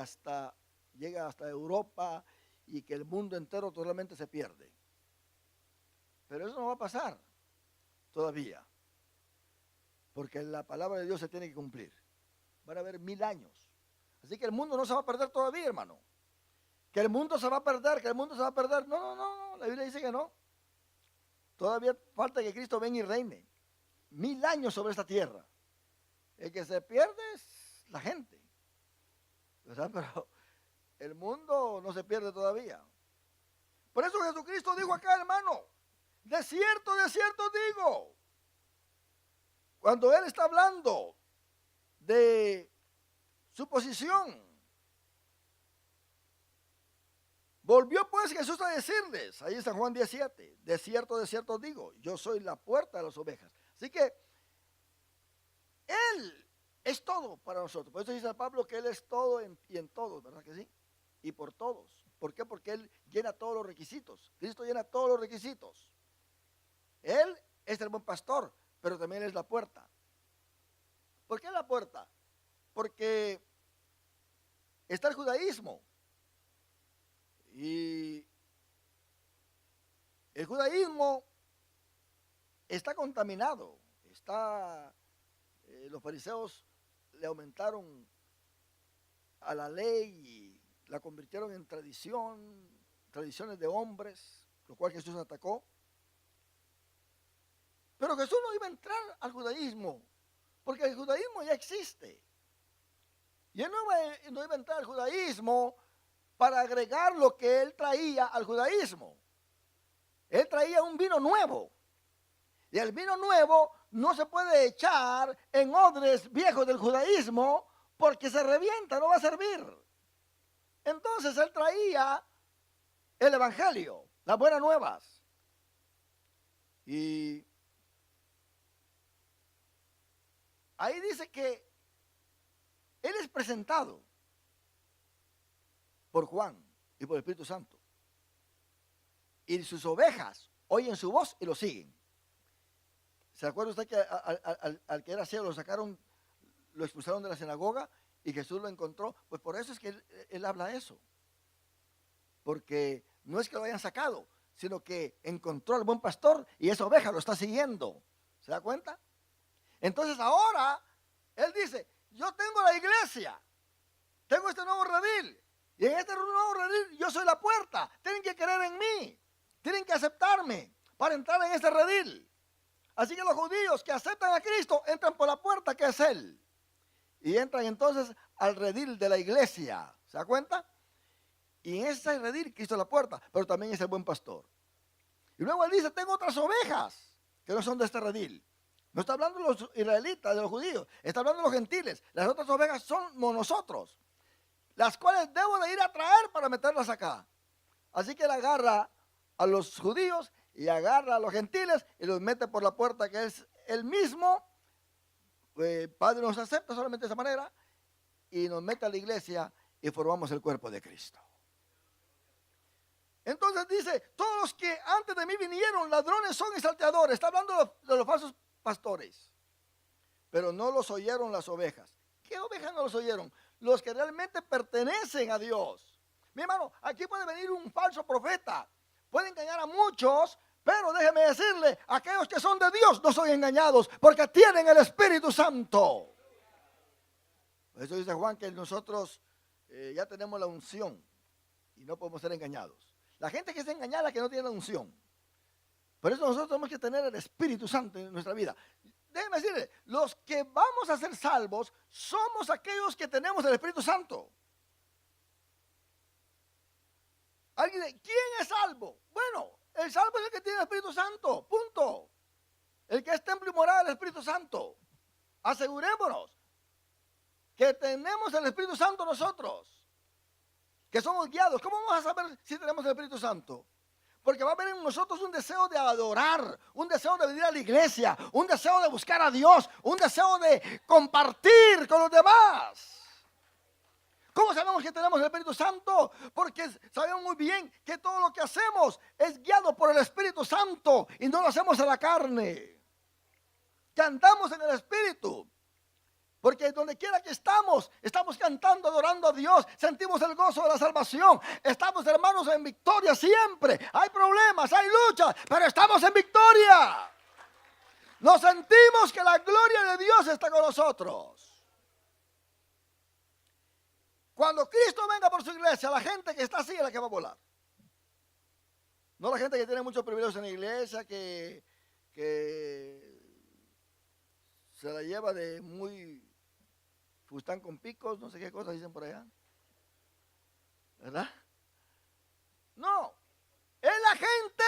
Speaker 1: llega hasta Europa y que el mundo entero totalmente se pierde. Pero eso no va a pasar todavía, porque la palabra de Dios se tiene que cumplir. Van a haber 1000 años. Así que el mundo no se va a perder todavía, hermano. Que el mundo se va a perder, que el mundo se va a perder. No, la Biblia dice que no. Todavía falta que Cristo venga y reine. 1000 años sobre esta tierra. El que se pierde es la gente, ¿verdad? Pero el mundo no se pierde todavía. Por eso Jesucristo dijo acá, hermano, de cierto digo. Cuando Él está hablando de su posición, volvió pues Jesús a decirles, ahí en San Juan 17, de cierto digo, yo soy la puerta de las ovejas. Así que Él es todo para nosotros. Por eso dice Pablo que Él es todo y en todos, ¿verdad que sí? Y por todos. ¿Por qué? Porque Él llena todos los requisitos. Cristo llena todos los requisitos. Él es el buen pastor, pero también es la puerta. ¿Por qué la puerta? Porque está el judaísmo. Y el judaísmo está contaminado. Los fariseos le aumentaron a la ley y la convirtieron en tradiciones de hombres, lo cual Jesús atacó. Pero Jesús no iba a entrar al judaísmo, porque el judaísmo ya existe. Y Él no iba a entrar al judaísmo para agregar lo que Él traía al judaísmo. Él traía un vino nuevo. Y el vino nuevo no se puede echar en odres viejos del judaísmo porque se revienta, no va a servir. Entonces Él traía el evangelio, las buenas nuevas. Y ahí dice que Él es presentado por Juan y por el Espíritu Santo. Y sus ovejas oyen su voz y lo siguen. ¿Se acuerda usted que al que era ciego lo sacaron, lo expulsaron de la sinagoga y Jesús lo encontró? Pues por eso es que él habla eso. Porque no es que lo hayan sacado, sino que encontró al buen pastor y esa oveja lo está siguiendo. ¿Se da cuenta? Entonces ahora Él dice, yo tengo la iglesia, tengo este nuevo redil. Y en este nuevo redil yo soy la puerta. Tienen que creer en mí, tienen que aceptarme para entrar en este redil. Así que los judíos que aceptan a Cristo entran por la puerta que es Él. Y entran entonces al redil de la iglesia. ¿Se da cuenta? Y en ese redil Cristo es la puerta, pero también es el buen pastor. Y luego Él dice, tengo otras ovejas que no son de este redil. No está hablando de los israelitas, de los judíos. Está hablando de los gentiles. Las otras ovejas somos nosotros, las cuales debo de ir a traer para meterlas acá. Así que Él agarra a los judíos y agarra a los gentiles y los mete por la puerta que es Él mismo. Padre nos acepta solamente de esa manera y nos mete a la iglesia y formamos el cuerpo de Cristo. Entonces dice, todos los que antes de mí vinieron, ladrones son y salteadores. Está hablando de los falsos pastores. Pero no los oyeron las ovejas. ¿Qué ovejas no los oyeron? Los que realmente pertenecen a Dios. Mi hermano, aquí puede venir un falso profeta. Puede engañar a muchos, pero déjeme decirle, aquellos que son de Dios no son engañados, porque tienen el Espíritu Santo. Por eso dice Juan que nosotros ya tenemos la unción y no podemos ser engañados. La gente que es engañada es la que no tiene la unción. Por eso nosotros tenemos que tener el Espíritu Santo en nuestra vida. déjeme decirle, los que vamos a ser salvos somos aquellos que tenemos el Espíritu Santo. Alguien dice, ¿quién es salvo? Bueno, el salvo es el que tiene el Espíritu Santo, punto. El que es templo y morada del Espíritu Santo. Asegurémonos que tenemos el Espíritu Santo nosotros, que somos guiados. ¿Cómo vamos a saber si tenemos el Espíritu Santo? Porque va a haber en nosotros un deseo de adorar, un deseo de venir a la iglesia, un deseo de buscar a Dios, un deseo de compartir con los demás. ¿Cómo sabemos que tenemos el Espíritu Santo? Porque sabemos muy bien que todo lo que hacemos es guiado por el Espíritu Santo y no lo hacemos a la carne. Que andamos en el Espíritu. Porque donde quiera que estamos cantando, adorando a Dios, sentimos el gozo de la salvación. Estamos, hermanos, en victoria siempre. Hay problemas, hay luchas, pero estamos en victoria. Nos sentimos que la gloria de Dios está con nosotros. Cuando Cristo venga por su iglesia, la gente que está así es la que va a volar. No la gente que tiene muchos privilegios en la iglesia, que se la lleva de muy fustán con picos, no sé qué cosas dicen por allá. ¿Verdad? No, es la gente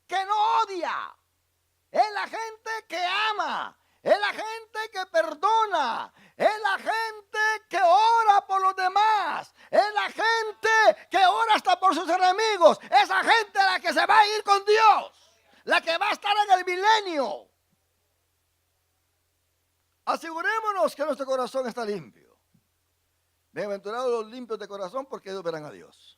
Speaker 1: que no odia, es la gente que ama, es la gente que perdona, es la gente que ora por los demás, es la gente que ora hasta por sus enemigos, esa gente es la que se va a ir con Dios, la que va a estar en el milenio. Asegurémonos que nuestro corazón está limpio. Bienaventurados los limpios de corazón, porque ellos verán a Dios.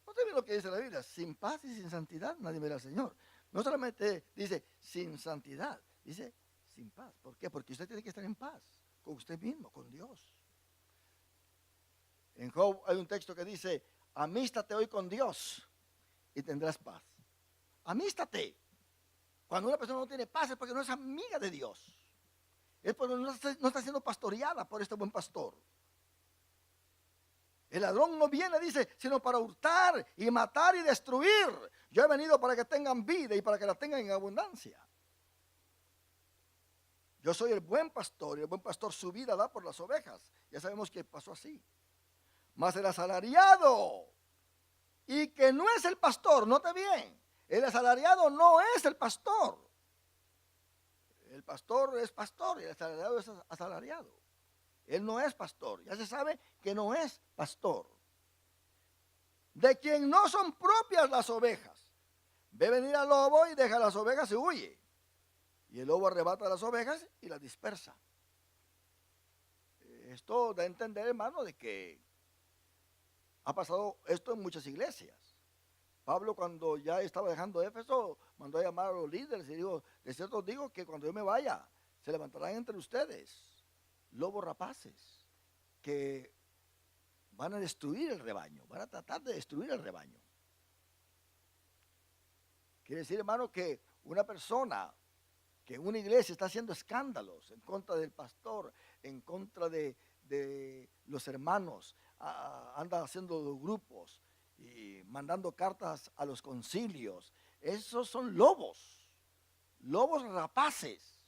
Speaker 1: ¿No saben lo que dice la Biblia? Sin paz y sin santidad nadie verá al Señor. No solamente dice sin santidad, dice sin paz. ¿Por qué? Porque usted tiene que estar en paz con usted mismo, con Dios. En Job hay un texto que dice, amístate hoy con Dios y tendrás paz. Amístate. Cuando una persona no tiene paz es porque no es amiga de Dios. Es porque no está siendo pastoreada por este buen pastor. El ladrón no viene, dice, sino para hurtar y matar y destruir. Yo he venido para que tengan vida y para que la tengan en abundancia. Yo soy el buen pastor y el buen pastor su vida da por las ovejas. Ya sabemos que pasó así. Mas el asalariado y que no es el pastor, note bien. El asalariado no es el pastor. El pastor es pastor y el asalariado es asalariado. Él no es pastor. Ya se sabe que no es pastor. De quien no son propias las ovejas. Ve venir al lobo y deja las ovejas y huye. Y el lobo arrebata las ovejas y las dispersa. Esto da a entender, hermano, de que ha pasado esto en muchas iglesias. Pablo, cuando ya estaba dejando Éfeso, mandó a llamar a los líderes y dijo, de cierto os digo que cuando yo me vaya, se levantarán entre ustedes lobos rapaces que van a destruir el rebaño, van a tratar de destruir el rebaño. Quiere decir, hermano, que una persona, que una iglesia está haciendo escándalos en contra del pastor, en contra de los hermanos, anda haciendo grupos y mandando cartas a los concilios. Esos son lobos rapaces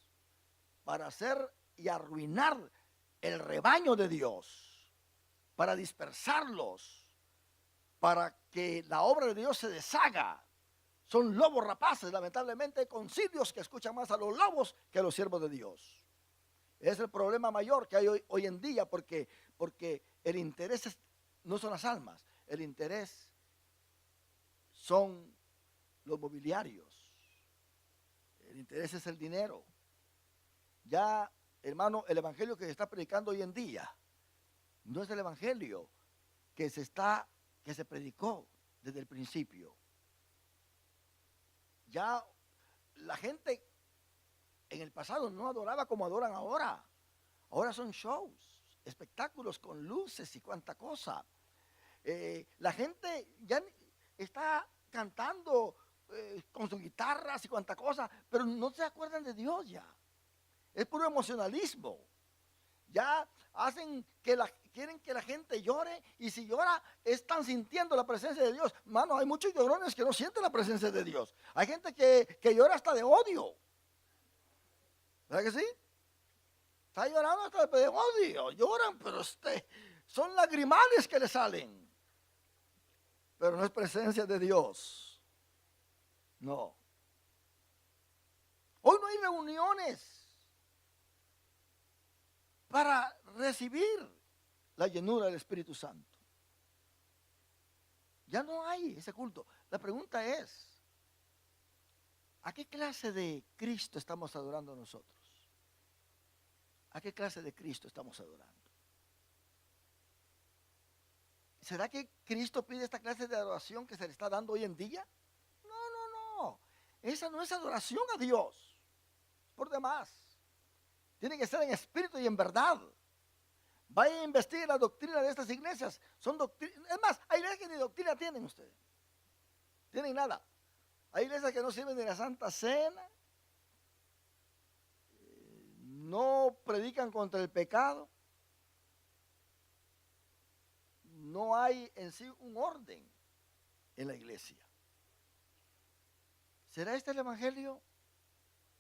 Speaker 1: para hacer y arruinar el rebaño de Dios, para dispersarlos, para que la obra de Dios se deshaga. Son lobos rapaces, lamentablemente hay concilios que escuchan más a los lobos que a los siervos de Dios. Es el problema mayor que hay hoy en día, porque el interés no son las almas, el interés son los mobiliarios, el interés es el dinero. Ya, hermano, el evangelio que se está predicando hoy en día no es el evangelio que se predicó desde el principio. Ya la gente en el pasado no adoraba como adoran ahora. Ahora son shows, espectáculos con luces y cuánta cosa. La gente ya está cantando con sus guitarras y cuánta cosa, pero no se acuerdan de Dios ya. Es puro emocionalismo. Ya quieren que la gente llore, y si llora están sintiendo la presencia de Dios. Mano, hay muchos llorones que no sienten la presencia de Dios. Hay gente que llora hasta de odio. ¿Verdad que sí? Está llorando hasta de odio. Lloran, pero son lagrimales que le salen. Pero no es presencia de Dios. No. Hoy no hay reuniones para recibir la llenura del Espíritu Santo. Ya no hay ese culto. La pregunta es, ¿a qué clase de Cristo estamos adorando nosotros? ¿A qué clase de Cristo estamos adorando? ¿Será que Cristo pide esta clase de adoración que se le está dando hoy en día? No, no, no. Esa no es adoración a Dios. Por demás. Tiene que ser en espíritu y en verdad. Vaya a investigar la doctrina de estas iglesias. Son doctrinas. Es más, hay iglesias que ni doctrina tienen ustedes. Tienen nada. Hay iglesias que no sirven de la Santa Cena. No predican contra el pecado. No hay en sí un orden en la iglesia. ¿Será este el evangelio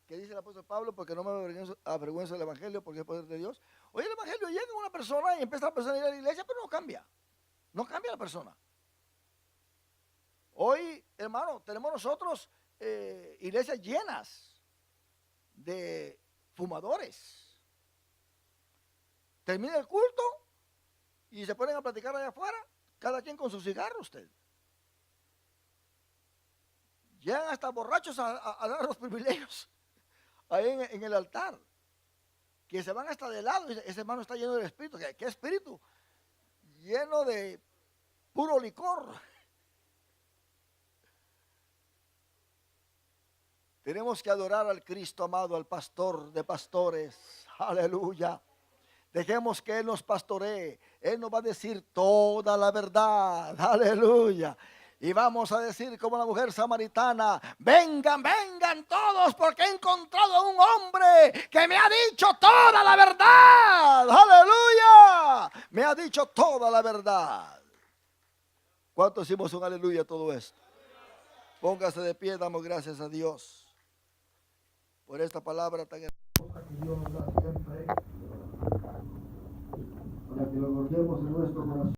Speaker 1: que dice el apóstol Pablo? Porque no me avergüenzo del evangelio, porque es poder de Dios. Hoy el evangelio llega a una persona y empieza la persona a ir a la iglesia, pero no cambia. No cambia la persona. Hoy, hermano, tenemos nosotros iglesias llenas de fumadores. Termina el culto y se ponen a platicar allá afuera, cada quien con su cigarro usted. Llegan hasta borrachos a dar los privilegios ahí en el altar, que se van hasta de lado. Ese hermano está lleno del espíritu. ¿Qué espíritu? Lleno de puro licor. Tenemos que adorar al Cristo amado, al pastor de pastores. Aleluya. Dejemos que Él nos pastoree. Él nos va a decir toda la verdad. Aleluya. Y vamos a decir como la mujer samaritana: vengan, vengan todos, porque he encontrado a un hombre que me ha dicho toda la verdad. Aleluya. Me ha dicho toda la verdad. ¿Cuánto decimos un aleluya a todo esto? Póngase de pie, damos gracias a Dios por esta palabra tan hermosa que Dios nos da siempre, para que lo guardemos en nuestro corazón.